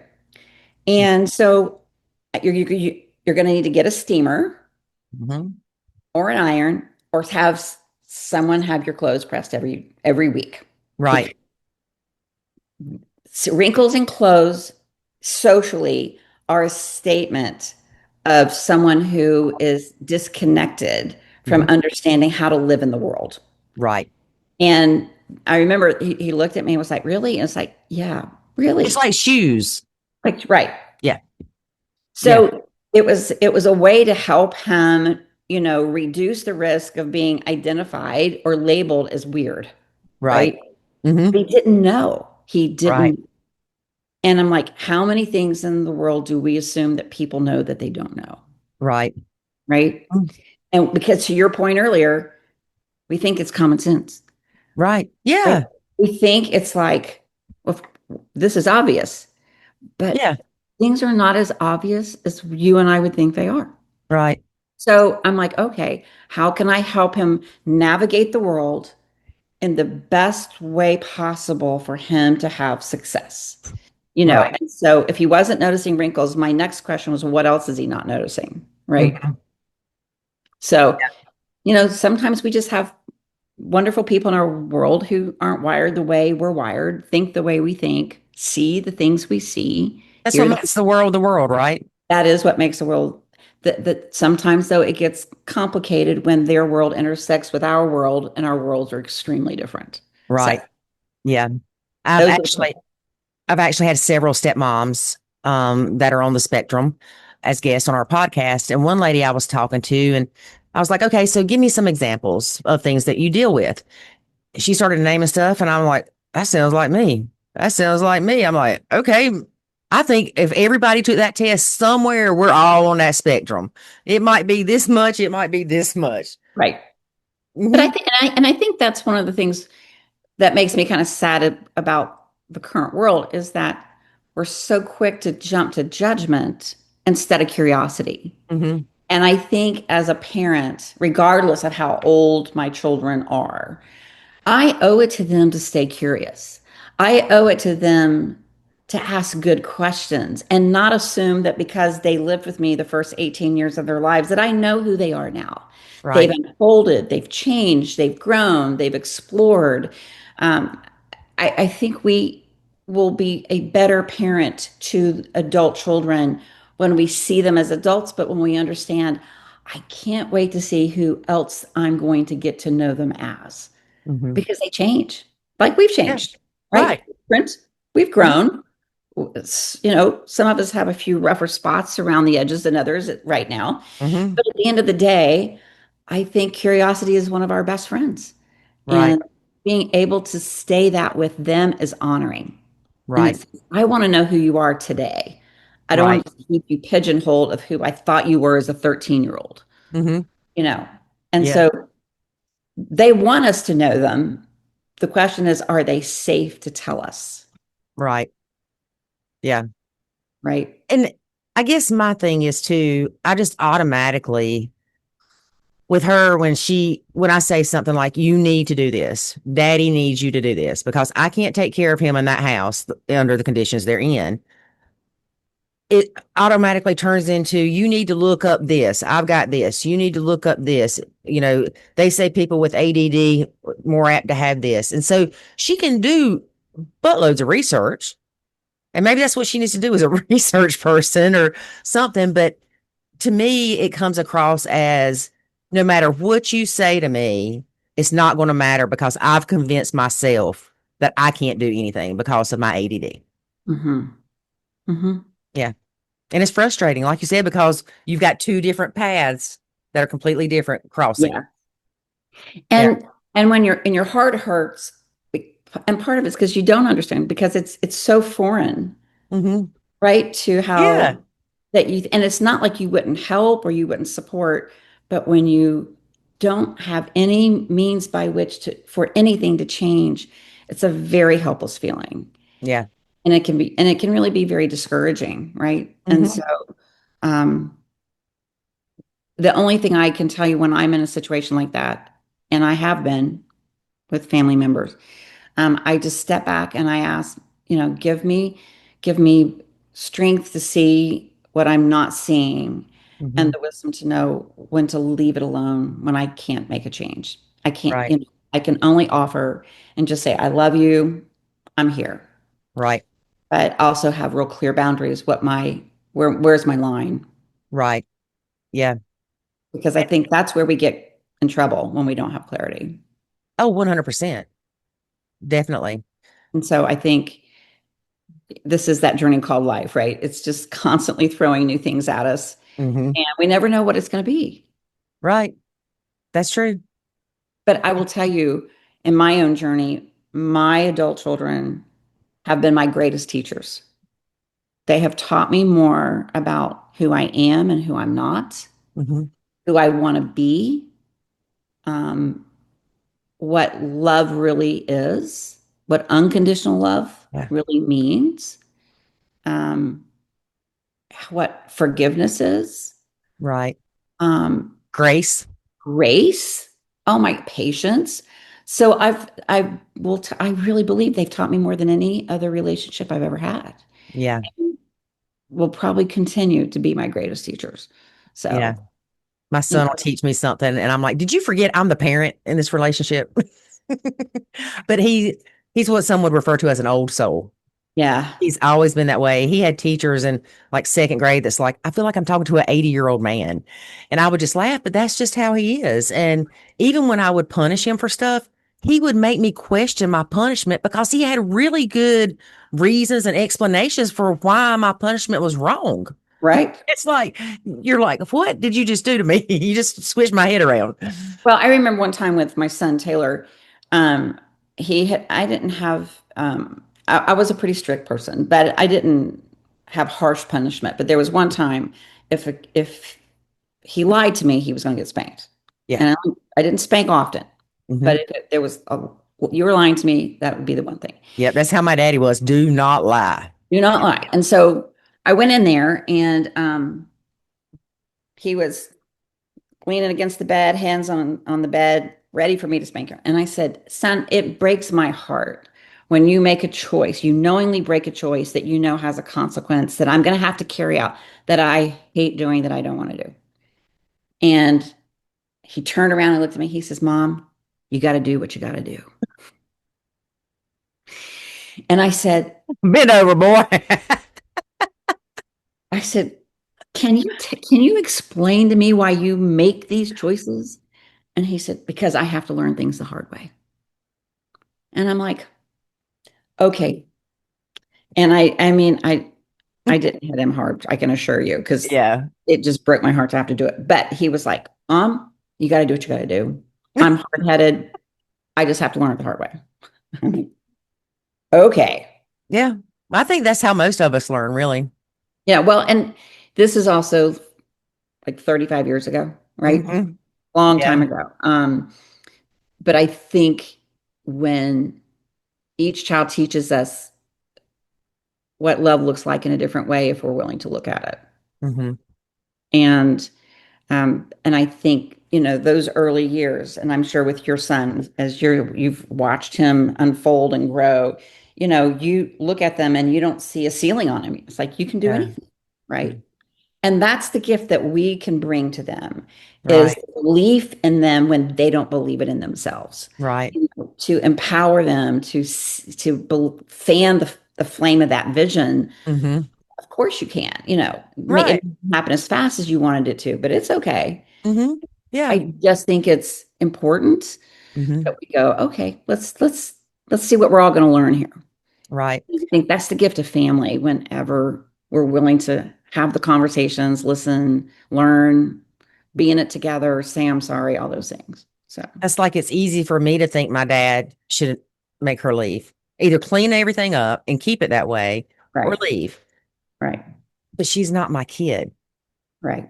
And so you're going to need to get a steamer Hmm. or an iron or have someone have your clothes pressed every week because Right. wrinkles in clothes socially are a statement of someone who is disconnected from Hmm. understanding how to live in the world. Right. And I remember he looked at me and was like, really? And it's like, yeah, It's really? like shoes. Like, right. Yeah. Yeah. So it was a way to help him, reduce the risk of being identified or labeled as weird, Right. right? Hmm. But he didn't know. He Right. didn't. And I'm like, how many things in the world do we assume that people know that they don't know? Right. Right. And because to your point earlier, we think it's common sense, Right. right? Yeah. We think it's like, well, this is obvious, but Yeah. things are not as obvious as you and I would think they are. Right. So I'm like, okay, how can I help him navigate the world in the best way possible for him to have success? Right. And so if he wasn't noticing wrinkles, my next question was, what else is he not noticing? Right. Hmm. So, sometimes we just have wonderful people in our world who aren't wired the way we're wired, think the way we think, see the things we see, That's what hear makes the world, right? that is what makes the world that sometimes though it gets complicated when their world intersects with our world and our worlds are extremely different. So Right. Yeah. I've those are actually I've actually had several stepmoms that are on the spectrum as guests on our podcast. And one lady I was talking to, and I was like, okay, so give me some examples of things that you deal with. She started naming stuff, and I'm like, that sounds like me. That sounds like me. I'm like, okay. I think if everybody took that test somewhere, we're all on that spectrum. It might be this much, it might be this much. right. But I Hmm. think and I think that's one of the things that makes me kind of sad about the current world is that we're so quick to jump to judgment instead of curiosity. Hmm. And I think as a parent, regardless of how old my children are, I owe it to them to stay curious. I owe it to them to ask good questions and not assume that because they lived with me the first 18 years of their lives that I know who they are now. They've Right. unfolded, they've changed, they've grown, they've explored. Um, I think we will be a better parent to adult children when we see them as adults, but when we understand, I can't wait to see who else I'm going to get to know them as Hmm. because they change. Like we've Yeah. changed, right? Right. Different. We've grown. Some of us have a few rougher spots around the edges than others right now. Hmm. But at the end of the day, I think curiosity is one of our best friends. Right. And being able to stay that with them is honoring. And Right. it's, I want to know who you are today. I don't Right. want to keep you pigeonholed of who I thought you were as a 13-year-old, Hmm. you know? And Yeah. so they want us to know them. The question is, are they safe to tell us? Right. Yeah. Right. And I guess my thing is too, I just automatically with her when I say something like, you need to do this, daddy needs you to do this because I can't take care of him in that house under the conditions they're in. It automatically turns into, you need to look up this. I've got this. You need to look up this. They say people with ADD more apt to have this. And so she can do buttloads of research. And maybe that's what she needs to do as a research person or something. But to me, it comes across as no matter what you say to me, it's not going to matter because I've convinced myself that I can't do anything because of my ADD. Mm-hmm. Mm-hmm. Yeah. And it's frustrating, like you said, because you've got two different paths that are completely different crossing. Yeah. Yeah. And when your heart hurts, and part of it's because you don't understand, because it's so foreign, Hmm. right? To Yeah. how that you, and it's not like you wouldn't help or you wouldn't support, but when you don't have any means by which to for anything to change, it's a very helpless feeling. Yeah. And it can really be very discouraging, right? And so Hmm. um the only thing I can tell you when I'm in a situation like that, and I have been with family members, I just step back and I ask, give me strength to see what I'm not seeing, and Hmm. the wisdom to know when to leave it alone when I can't make a change. I can't, Right. I can only offer and just say, I love you. I'm here. Right. But also have real clear boundaries. Where's my line? Right. Yeah. Because I think that's where we get in trouble when we don't have clarity. Oh, 100%. Definitely. And so I think this is that journey called life, right? It's just constantly throwing new things at us, Hmm. and we never know what it's going to be. Right. That's true. But I will tell you, in my own journey, my adult children have been my greatest teachers. They have taught me more about who I am and who I'm not, Hmm. who I want to be, um, what love really is, what unconditional love Yeah. really means, um, what forgiveness is, Right. um, Grace. grace, oh my patience. So I really believe they've taught me more than any other relationship I've ever had. Yeah. Will probably continue to be my greatest teachers. Yeah. So, My you son will know, teach me something, and I'm like, "Did you forget I'm the parent in this relationship?" But he's what some would refer to as an old soul. yeah, He's always been that way. He had teachers in like second grade that's like, I feel like I'm talking to an 80-year-old man. And I would just laugh, but that's just how he is. And even when I would punish him for stuff, he would make me question my punishment because he had really good reasons and explanations for why my punishment was wrong. right. It's like, you're like, what did you just do to me? You just switched my head around. Well, I remember one time with my son Taylor, um, I didn't have, I was a pretty strict person, but I didn't have harsh punishment. But there was one time, if he lied to me, he was going to get spanked. Yeah. And I didn't spank often, but Hmm. there was you were lying to me. That would be the one thing. Yep. That's how my daddy was. Do not lie. Do not lie. And so I went in there, and he was leaning against the bed, hands on the bed, ready for me to spank him. And I said, "Son, it breaks my heart when you make a choice, you knowingly break a choice that you know has a consequence that I'm going to have to carry out, that I hate doing, that I don't want to do." And he turned around and looked at me. He says, "Mom, you got to do what you got to do." And Bend over, boy. I said, can you explain to me why you make these choices?" And he said, "Because I have to learn things the hard way." And I'm like, "Okay." And I mean, I didn't hit him hard, I can assure you, because Yeah. it just broke my heart to have to do it. But he was like, you got to do what you got to do. I'm hard headed. I just have to learn it the hard way." I'm like, okay. Yeah. I think that's how most of us learn, really. Yeah. Well, and this is also like 35 years ago, right? Hmm. Long time Yeah. ago. But I think when each child teaches us what love looks like in a different way, if we're willing to look at it. Hmm. And and I think, those early years, and I'm sure with your son, as you've watched him unfold and grow, you look at them and you don't see a ceiling on him. It's like you can do Yeah. anything, right? And that's the gift that we can bring to them, is Right. belief in them when they don't believe it in themselves. Right. To empower them fan the flame of that vision. Hmm. Of course you can, it Right. didn't happen as fast as you wanted it to, but it's okay. Hmm. Yeah. I just think it's important Hmm. that we go, okay, let's see what we're all going to learn here. Right. I think that's the gift of family whenever we're willing to have the conversations, listen, learn, be in it together, say I'm sorry, all those things. So, That's like it's easy for me to think my dad should make her leave. Either clean everything up and keep it that way or right, leave. right, But she's not my kid. right.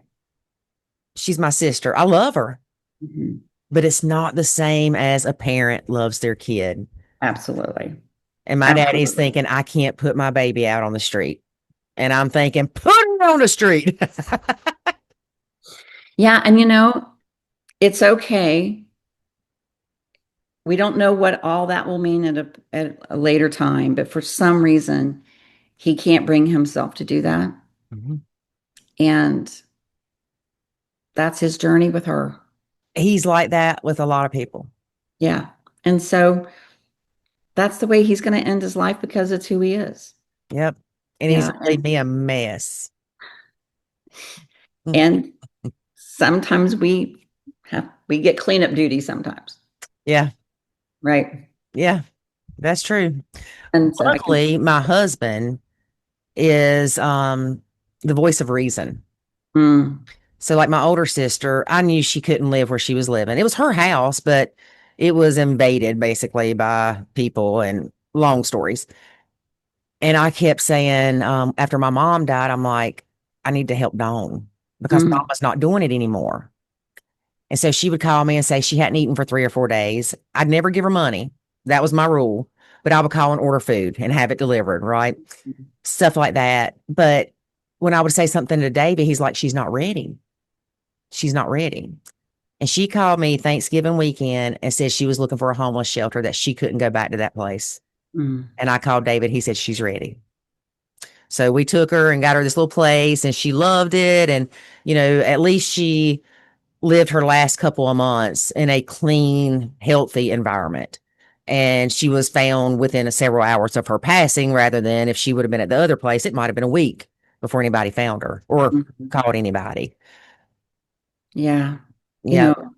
She's my sister. I love her, Mhm. but it's not the same as a parent loves their kid. Absolutely. And my daddy's Absolutely. thinking, I can't put my baby out on the street. And I'm thinking, put her on the street. Yeah. And it's okay. We don't know what all that will mean at a later time, but for some reason, he can't bring himself to do that. Mhm. And that's his journey with her. He's like that with a lot of people. Yeah. And so that's the way he's going to end his life because it's who he is. Yep. And he's Yeah. gonna leave me a mess. Mm. And sometimes we get cleanup duty sometimes. Yeah. Right. Yeah. That's true. And so I can, Luckily, my husband is the voice of reason. mm, So like my older sister, I knew she couldn't live where she was living. It was her house, but it was invaded basically by people and long stories. And I kept saying, after my mom died, I'm like, I need to help Dawn because mm, mama's not doing it anymore. And so she would call me and say she hadn't eaten for 3 or 4 days. I'd never give her money. That was my rule. But I would call and order food and have it delivered, right? Stuff like that. But when I would say something to David, he's like, she's not ready. She's not ready. And she called me Thanksgiving weekend and said she was looking for a homeless shelter, that she couldn't go back to that place. mm, And I called David. He said, she's ready. So we took her and got her this little place and she loved it. And, at least she lived her last couple of months in a clean, healthy environment. And she was found within several hours of her passing, rather than if she would have been at the other place, it might have been a week before anybody found her or mm. called anybody. Yeah. You Yeah. know,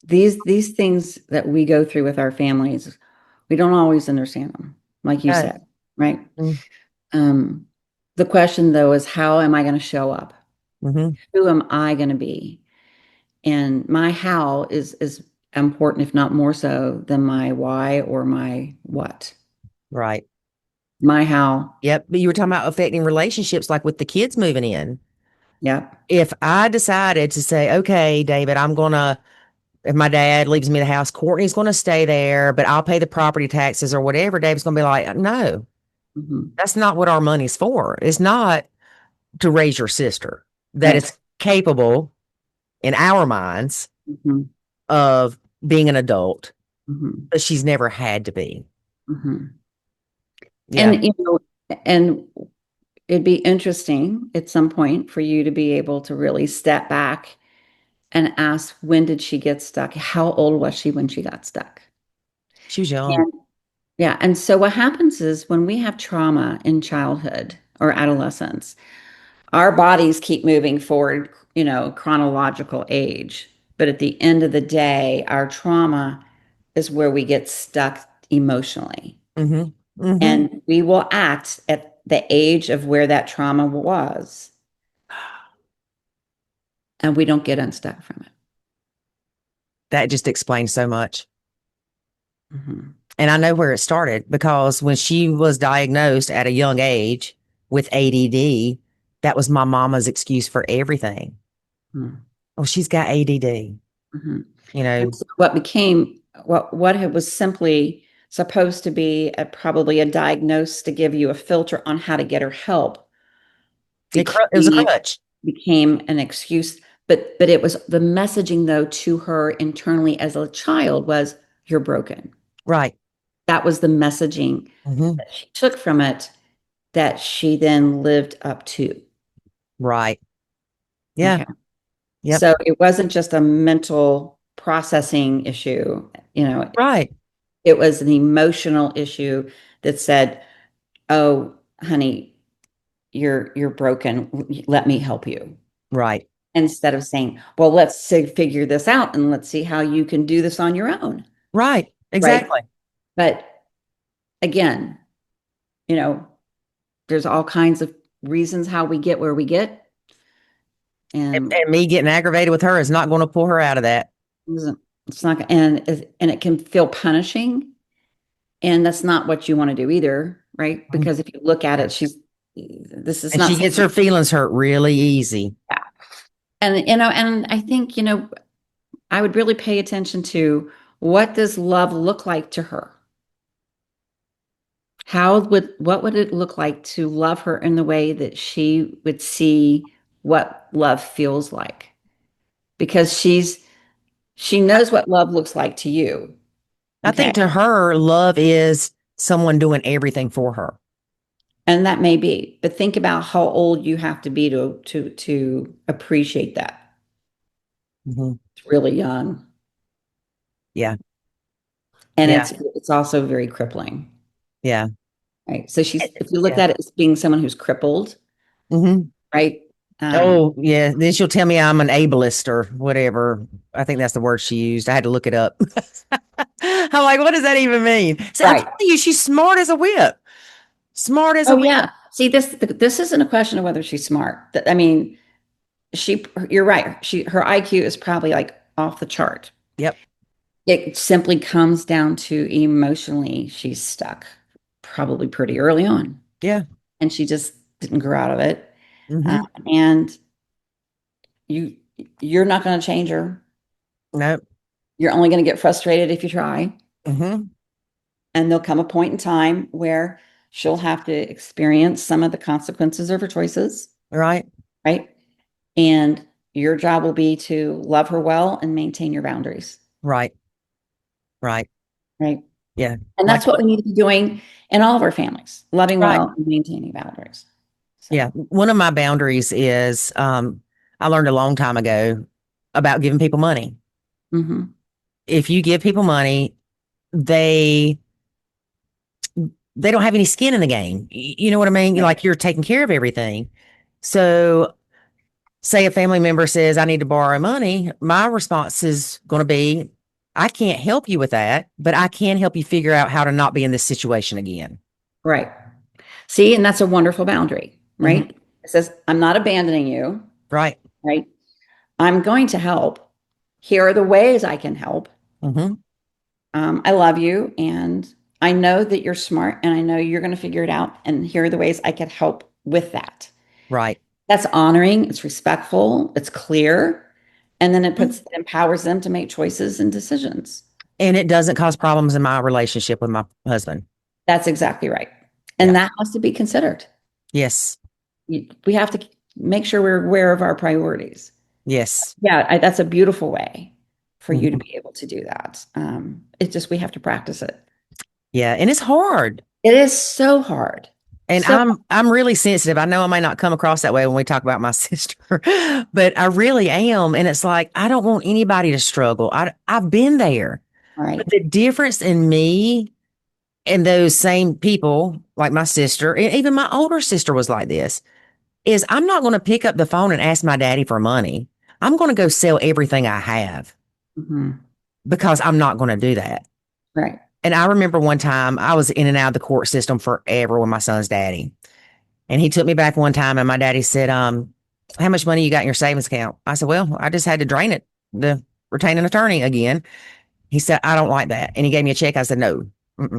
these things that we go through with our families, we don't always understand them, like you Yeah. said, right? Mm-hmm. Um, the question though is how am I going to show up? Mm-hmm. Who am I going to be? And my how is important, if not more so, than my why or my what. Right. My how, Yep. But you were talking about affecting relationships, like with the kids moving in. yep. If I decided to say, okay, David, if my dad leaves me the house, Courtney's going to stay there, but I'll pay the property taxes or whatever, David's going to be like, no, Hmm. that's not what our money's for. It's not to raise your sister that Right. is capable in our minds Hmm. of being an adult, Hmm. but she's never had to be. Hmm. Yeah. And and it'd be interesting at some point for you to be able to really step back and ask, when did she get stuck? How old was she when she got stuck? She was young. And yeah, and so what happens is when we have trauma in childhood or adolescence, our bodies keep moving forward, chronological age. But at the end of the day, our trauma is where we get stuck emotionally. Mm-hmm. Mm-hmm. And we will act at the age of where that trauma was, and we don't get unstuck from it. That just explains so much. Hmm. And I know where it started because when she was diagnosed at a young age with ADD, that was my mama's excuse for everything. Oh, she's got ADD, Hmm. you And know. so what it was simply supposed to be probably a diagnosis to give you a filter on how to get her help It was a became crutch. became an excuse. But it was the messaging though to her internally as a child was, you're broken. Right. That was the messaging Hmm. that she took from it, that she then lived up to. Right. Yeah. Okay. Yep. So it wasn't just a mental processing issue, Right. it was an emotional issue that said, "Oh, honey, you're broken. Let me help you." Right. Instead of saying, "Well, let's figure this out and let's see how you can do this on your own." Right. Right? Exactly. But again, you know, there's all kinds of reasons how we get where we get. And And me getting aggravated with her is not going to pull her out of that. it's not, and it can feel punishing. And that's not what you want to do either, right? Mhm. Because if you look at Yeah. it, this is And not she gets something. her feelings hurt really easy. Yeah. And, and I think, I would really pay attention to what does love look like to her? What would it look like to love her in the way that she would see what love feels like? Because she knows what love looks like to you. I Okay. think to her, love is someone doing everything for her. And that may be, but think about how old you have to be to appreciate that. Mhm. It's really young. Yeah. And Yeah. it's also very crippling. Yeah. Right. So if you look Yeah. at it as being someone who's crippled, Hmm. right? Oh, yeah. Then she'll tell me I'm an ableist or whatever. I think that's the word she used. I had to look it up. I'm like, what does that even mean? So I'm Right. telling you, she's smart as a whip. Smart as a Oh whip. yeah. See, this isn't a question of whether she's smart. I mean, you're right. Her IQ is probably like off the chart. Yep. It simply comes down to emotionally, she's stuck probably pretty early on, Yeah. and she just didn't grow out of it. Hmm. And you you're not going to change her. Nope. You're only going to get frustrated if you try. Hmm. And there'll come a point in time where she'll have to experience some of the consequences of her choices, Right. right? And your job will be to love her well and maintain your boundaries, Right. Right. right? Yeah. And Like, that's what we need to be doing in all of our families, loving right. well and maintaining boundaries. So, Yeah. One of my boundaries is I learned a long time ago about giving people money. mhm. If you give people money, they they don't have any skin in the game. You know what I mean? Right. Like you're taking care of everything. So say a family member says, I need to borrow money. My response is going to be, I can't help you with that, but I can help you figure out how to not be in this situation again. Right. See, and that's a wonderful boundary, Hmm. right? It says, I'm not abandoning you, Right. right? I'm going to help. Here are the ways I can help. Hmm. I love you, and I know that you're smart, and I know you're going to figure it out. And here are the ways I can help with that. Right. That's honoring, it's respectful, it's clear, and then Mhm. it empowers them to make choices and decisions. And it doesn't cause problems in my relationship with my husband. That's exactly right. Yeah. And that has to be considered. Yes. We have to make sure we're aware of our priorities. Yes. Yeah, that's a beautiful way for you to Mhm. be able to do that. It's just we have to practice it. Yeah. And it's hard. It is so hard. And So I'm really sensitive. I know I may not come across that way when we talk about my sister, but I really am. And it's like I don't want anybody to struggle. I've been there. right. But the difference in me and those same people, like my sister, and even my older sister was like this, is I'm not going to pick up the phone and ask my daddy for money. I'm going to go sell everything I have Mhm. because I'm not going to do that. Right. And I remember one time I was in and out of the court system forever with my son's daddy. And he took me back one time and my daddy said, how much money you got in your savings account? I said, well, I just had to drain it to retain an attorney again. He said, I don't like that. And he gave me a check. I said, no,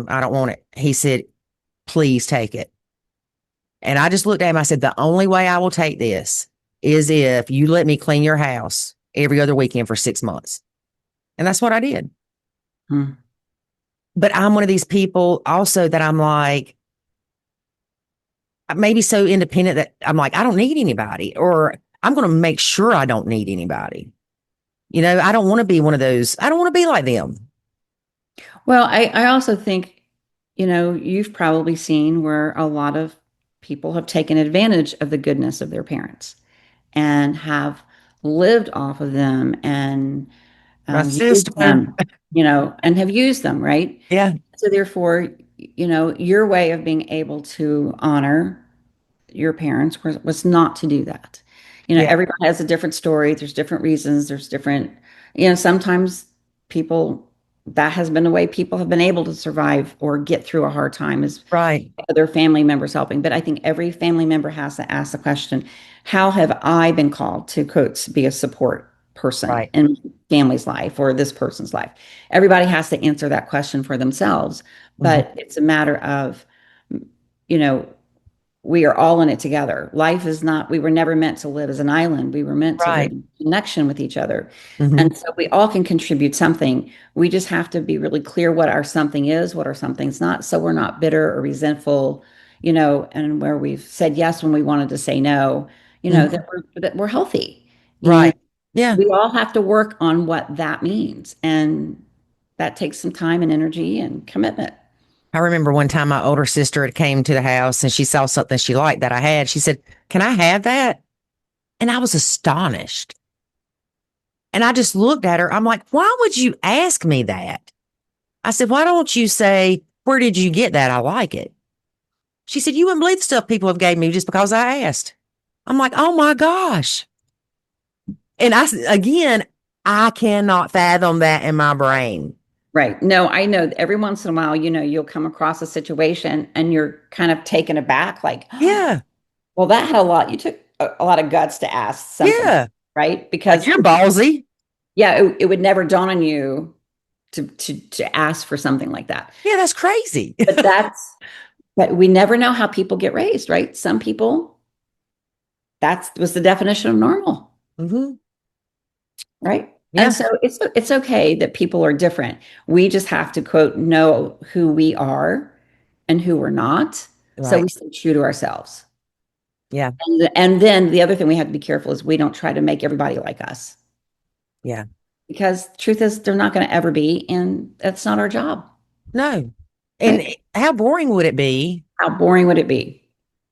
I don't want it. He said, please take it. And I just looked at him. I said, the only way I will take this is if you let me clean your house every other weekend for 6 months. And that's what I did. Hmm. But I'm one of these people also that I'm like, maybe so independent that I'm like, I don't need anybody, or I'm going to make sure I don't need anybody. I don't want to be one of those. I don't want to be like them. Well, I also think, you've probably seen where a lot of people have taken advantage of the goodness of their parents and have lived off of them and My used sister. them, and have used them, right? Yeah. So therefore, your way of being able to honor your parents was not to do that. Yeah. Everybody has a different story. There's different reasons. There's different, sometimes people. that has been the way people have been able to survive or get through a hard time is Right. other family members helping. But I think every family member has to ask the question, how have I been called to quotes be a support person Right. in family's life or this person's life? Everybody has to answer that question for themselves, Mhm. but it's a matter of, you know, we are all in it together. Life is not, we were never meant to live as an island. We were meant to live Right. in connection with each other. Hmm. And so we all can contribute something. We just have to be really clear what our something is, what our something's not. So we're not bitter or resentful, and where we've said yes when we wanted to say no, Hmm. that we're healthy. And Right. Yeah. we all have to work on what that means. And that takes some time and energy and commitment. I remember one time my older sister had came to the house and she saw something she liked that I had. She said, "Can I have that?" And I was astonished. And I just looked at her. I'm like, "Why would you ask me that?" I said, "Why don't you say, 'Where did you get that? I like it.'" She said, "You wouldn't believe the stuff people have gave me just because I asked." I'm like, "Oh my gosh." And again, I cannot fathom that in my brain. Right. No, I know every once in a while, you'll come across a situation and you're kind of taken aback, like, Yeah. well, that had a lot. You took a lot of guts to ask something, Yeah. right? Like Because you're ballsy. yeah, it would never dawn on you to ask for something like that. Yeah, that's crazy. But but we never know how people get raised, right? Some people, that was the definition of normal, Hmm. right? And Yeah. so it's okay that people are different. We just have to quote know who we are and who we're not. So Right. we stay true to ourselves. Yeah. And then the other thing we have to be careful is we don't try to make everybody like us Yeah. because the truth is they're not going to ever be, and that's not our job, No. And right? how boring would it be How boring would it be?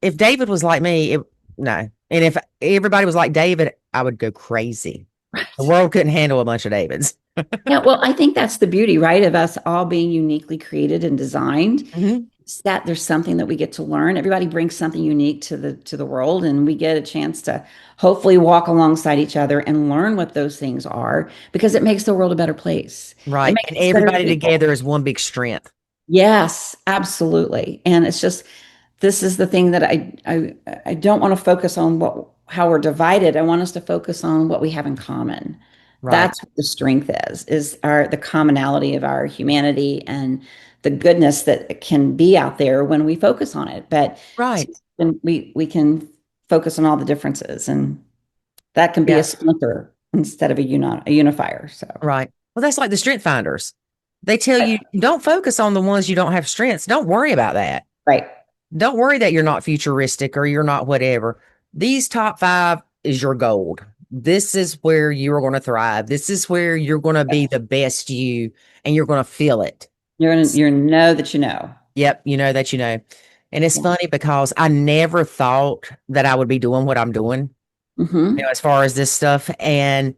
if David was like me? No. And if everybody was like David, I would go crazy. The Right. world couldn't handle a bunch of Davids. Yeah, well, I think that's the beauty, right, of us all being uniquely created and designed. Hmm. It's that there's something that we get to learn. Everybody brings something unique to the world, and we get a chance to hopefully walk alongside each other and learn what those things are because it makes the world a better place. It Right. makes And us better everybody people. together is one big strength. Yes, absolutely. And it's just this is the thing that I don't want to focus on what how we're divided. I want us to focus on what we have in common. Right. That's what the strength is our the commonality of our humanity and the goodness that can be out there when we focus on it. But Right. when we can focus on all the differences, and that can be a Yeah. splinter instead of a unifier. So Right. Well, that's like the strength finders. They tell you don't focus on the ones you don't have strengths. Don't worry about that. right. Don't worry that you're not futuristic or you're not whatever. These top five is your gold. This is where you're going to thrive. This is where you're going to be the best you and you're going to feel it. You're know that you know. Yep. You know that you know. And it's Yeah. funny because I never thought that I would be doing what I'm doing, Hmm. as far as this stuff. And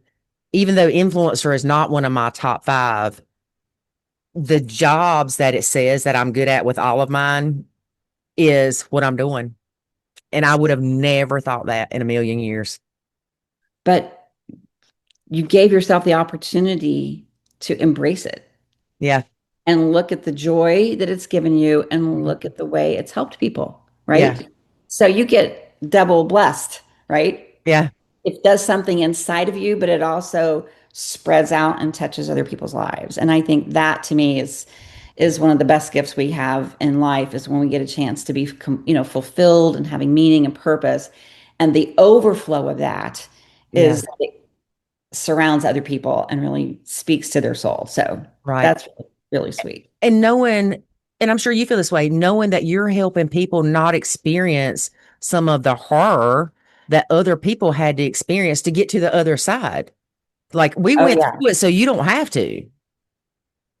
even though influencer is not one of my top five, the jobs that it says that I'm good at with all of mine is what I'm doing. And I would have never thought that in a million years. But you gave yourself the opportunity to embrace it Yeah. and look at the joy that it's given you and Mhm. look at the way it's helped people, Yeah. right? So you get double blessed, right? Yeah. It does something inside of you, but it also spreads out and touches other people's lives. And I think that to me is one of the best gifts we have in life is when we get a chance to be fulfilled and having meaning and purpose. And the overflow of that Yeah. is surrounds other people and really speaks to their soul. So Right. that's really, really sweet. And knowing, and I'm sure you feel this way, knowing that you're helping people not experience some of the horror that other people had to experience to get to the other side. Like we Oh went yeah. through it so you don't have to.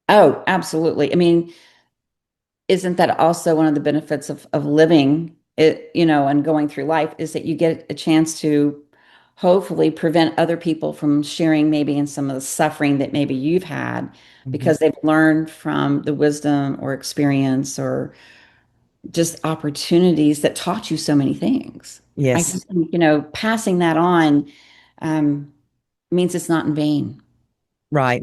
Oh, absolutely. I mean, isn't that also one of the benefits of living it, and going through life is that you get a chance to hopefully prevent other people from sharing maybe in some of the suffering that maybe you've had Mhm. because they've learned from the wisdom or experience or just opportunities that taught you so many things. I Yes. just think, passing that on um, means it's not in vain, Right.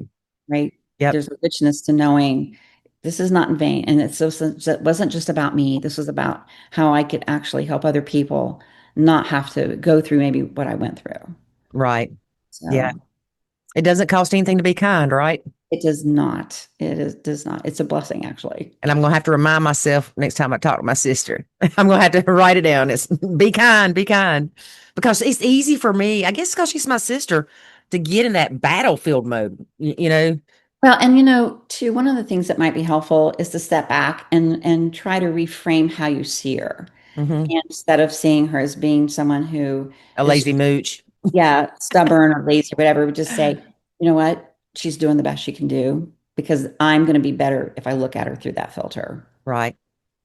right? Yep. there's a richness to knowing this is not in vain. And it wasn't just about me. This was about how I could actually help other people not have to go through maybe what I went through. Right. Yeah. So It doesn't cost anything to be kind, right? it does not. Does not. It's a blessing, actually. And I'm going to have to remind myself next time I talk to my sister. I'm going to have to write it down. It's be kind, be kind. Because it's easy for me, I guess because she's my sister, to get in that battlefield mode, you know? Well, and too, one of the things that might be helpful is to step back and try to reframe how you see her. Hmm. And instead of seeing her as being someone who A is, lazy mooch. yeah, stubborn or lazy or whatever, but just say, you know what? She's doing the best she can do because I'm going to be better if I look at her through that filter. Right.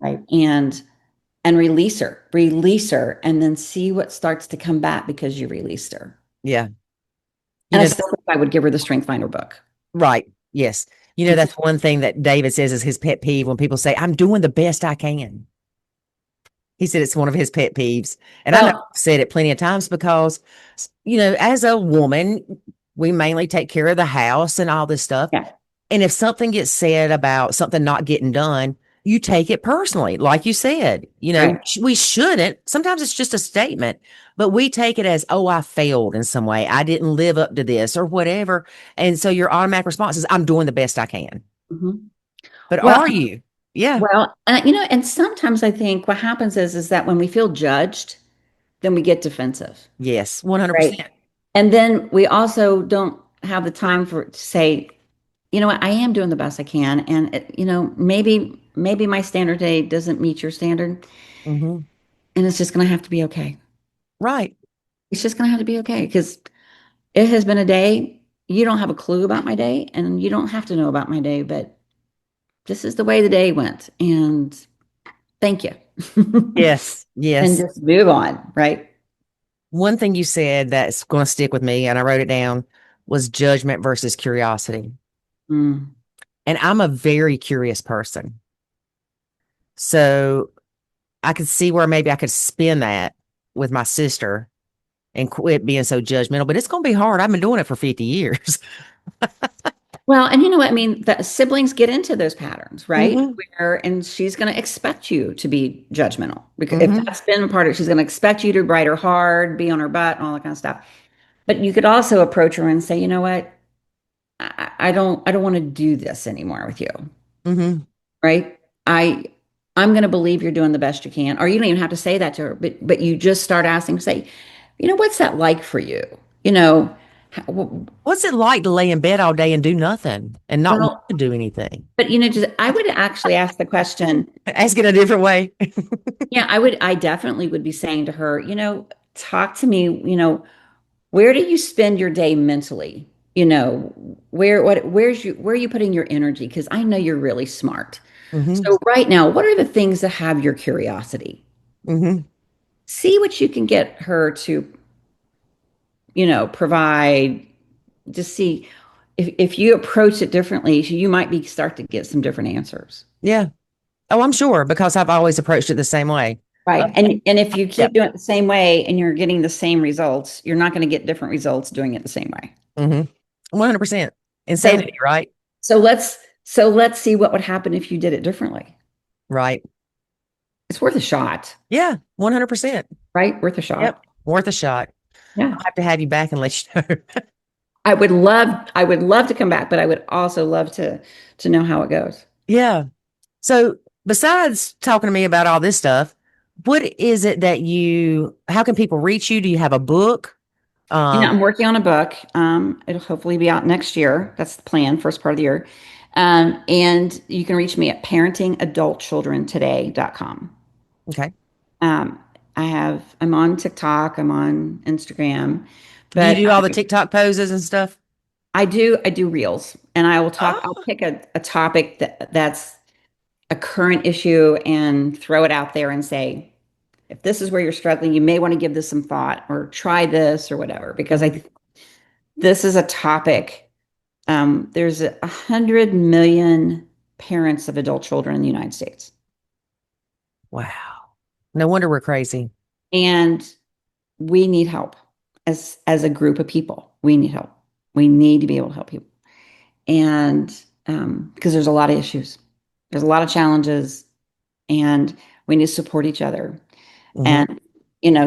Right. And release her, and then see what starts to come back because you released her. Yeah. You And I know, still think I would give her the Strength Finder book. right. Yes. You know, that's one thing that David says is his pet peeve when people say, I'm doing the best I can. He said it's one of his pet peeves. And I know Well, I've said it plenty of times because, as a woman, we mainly take care of the house and all this stuff. yeah, And if something gets said about something not getting done, you take it personally. Like you said, right. we shouldn't. Sometimes it's just a statement, but we take it as, oh, I failed in some way. I didn't live up to this or whatever. And so your automatic response is, I'm doing the best I can. Mhm. But Well, are you? Yeah. and sometimes I think what happens is that when we feel judged, then we get defensive, Yes. right? 100%. And then we also don't have the time to say, you know what, I am doing the best I can, and maybe my standard day doesn't meet your standard, Hmm. and it's just going to have to be okay. Right. It's just going to have to be okay because it has been a day. You don't have a clue about my day, and you don't have to know about my day, but this is the way the day went, and thank you. Yes. And Yes. just move on, right? One thing you said that's going to stick with me, and I wrote it down, was judgment versus curiosity. Mm. And I'm a very curious person. So I could see where maybe I could spin that with my sister and quit being so judgmental, but it's going to be hard. I've been doing it for 50 years. Well, and you know what I mean? The siblings get into those patterns, right? Hmm. And she's going to expect you to be judgmental because if Hmm. that's been a part of it, she's going to expect you to write her hard, be on her butt, and all that kind of stuff. But you could also approach her and say, you know what? I don't want to do this anymore with you, Hmm. right? I'm going to believe you're doing the best you can, or you don't even have to say that to her, but you just start asking, say, what's that like for you? You know, how, What's it like to lay in bed all day and do nothing and not want well, to do anything? but just I would actually ask the question. Ask it a different way. Yeah, I definitely would be saying to her, talk to me, where do you spend your day mentally? Where are you putting your energy? Because I know you're really smart. Hmm. So right now, what are the things that have your curiosity? Hmm. See what you can get her to, provide. Just see if you approach it differently, you might be start to get some different answers. Yeah. Oh, I'm sure because I've always approached it the same way. Uh, Right. And if you keep yep. doing it the same way and you're getting the same results, you're not going to get different results doing it the same way. Hmm. 100%. So Insanity, right? so let's see what would happen if you did it differently. Right. It's worth a shot, Yeah. 100%. right? Worth a shot. Yep. Worth a shot. Yeah. I'll have to have you back and let you know. I would love to come back, but I would also love to know how it goes. Yeah. So besides talking to me about all this stuff, what is it that how can people reach you? Do you have a book? Um, I'm working on a book. It'll hopefully be out next year. That's the plan, first part of the year. And you can reach me at parentingadultchildrentoday.com. okay. Um, I'm on TikTok, I'm on Instagram, Do you but do all the TikTok poses and stuff? I do reels, and I'll Oh. pick a topic that's a current issue and throw it out there and say, if this is where you're struggling, you may want to give this some thought or try this or whatever, because Mhm. this is a topic. There's 100 million parents of adult children in the United States. Wow. No wonder we're crazy. And we need help as a group of people. We need help. We need to be able to help people. And because there's a lot of issues, there's a lot of challenges, and we need to support each other. Hmm. And,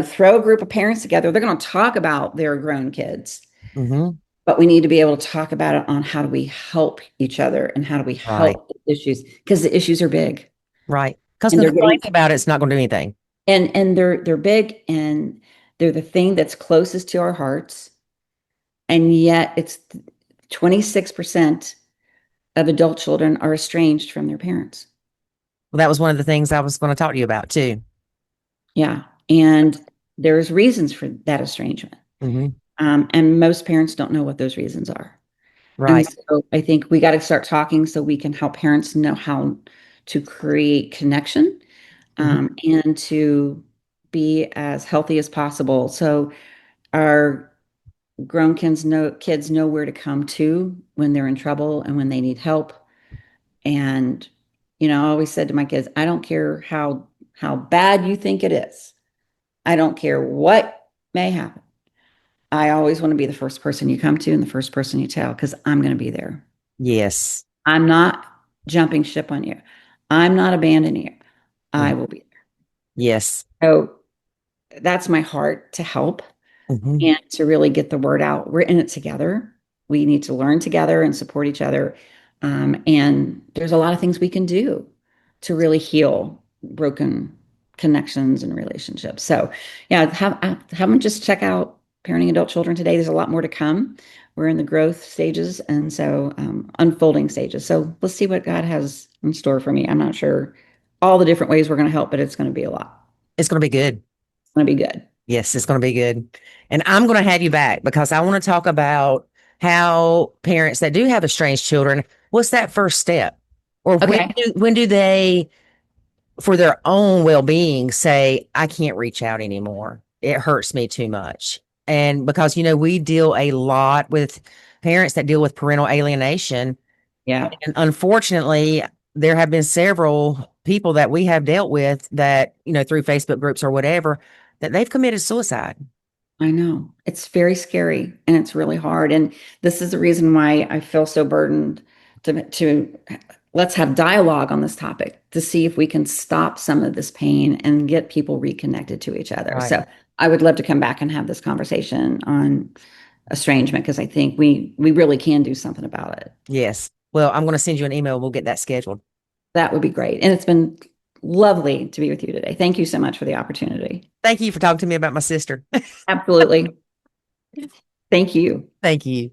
throw a group of parents together. They're going to talk about their grown kids, Hmm. but we need to be able to talk about it on how do we help each other and how do we Right. help the issues, because the issues are big Right. Because and they're getting complaining about it's not going to do anything. and they're big, and they're the thing that's closest to our hearts. And yet it's 26% of adult children are estranged from their parents. Well, that was one of the things I was going to talk to you about too. Yeah. And there's reasons for that estrangement. Hmm. And most parents don't know what those reasons are. And Right. so I think we got to start talking so we can help parents know how to create connection, Hmm. and to be as healthy as possible. So our grown kids know where to come to when they're in trouble and when they need help. And I always said to my kids, I don't care how bad you think it is. I don't care what may happen. I always want to be the first person you come to and the first person you tell, because I'm going to be there. Yes. I'm not jumping ship on you. I'm not abandoning you. I Mhm. will be Yes. there. So that's my heart, to help Hmm. and to really get the word out. We're in it together. We need to learn together and support each other. And there's a lot of things we can do to really heal broken connections and relationships. So, yeah, have them just check out Parenting Adult Children today. There's a lot more to come. We're in the growth stages, and so unfolding stages. So let's see what God has in store for me. I'm not sure all the different ways we're going to help, but it's going to be a lot. It's going to be good. It's going to be good. Yes, it's going to be good. And I'm going to have you back because I want to talk about how parents that do have estranged children, what's that first step? Or Okay. when do they, for their own well-being, say, I can't reach out anymore. It hurts me too much. And because, we deal a lot with parents that deal with parental alienation. Yeah, And unfortunately, there have been several people that we have dealt with that, through Facebook groups or whatever, that they've committed suicide. I know. It's very scary and it's really hard. And this is the reason why I feel so burdened to let's have dialogue on this topic to see if we can stop some of this pain and get people reconnected to each other. Right. So I would love to come back and have this conversation on estrangement, because I think we really can do something about it. Yes. Well, I'm going to send you an email. We'll get that scheduled. That would be great. And it's been lovely to be with you today. Thank you so much for the opportunity. Thank you for talking to me about my sister. Absolutely. Thank you. Thank you.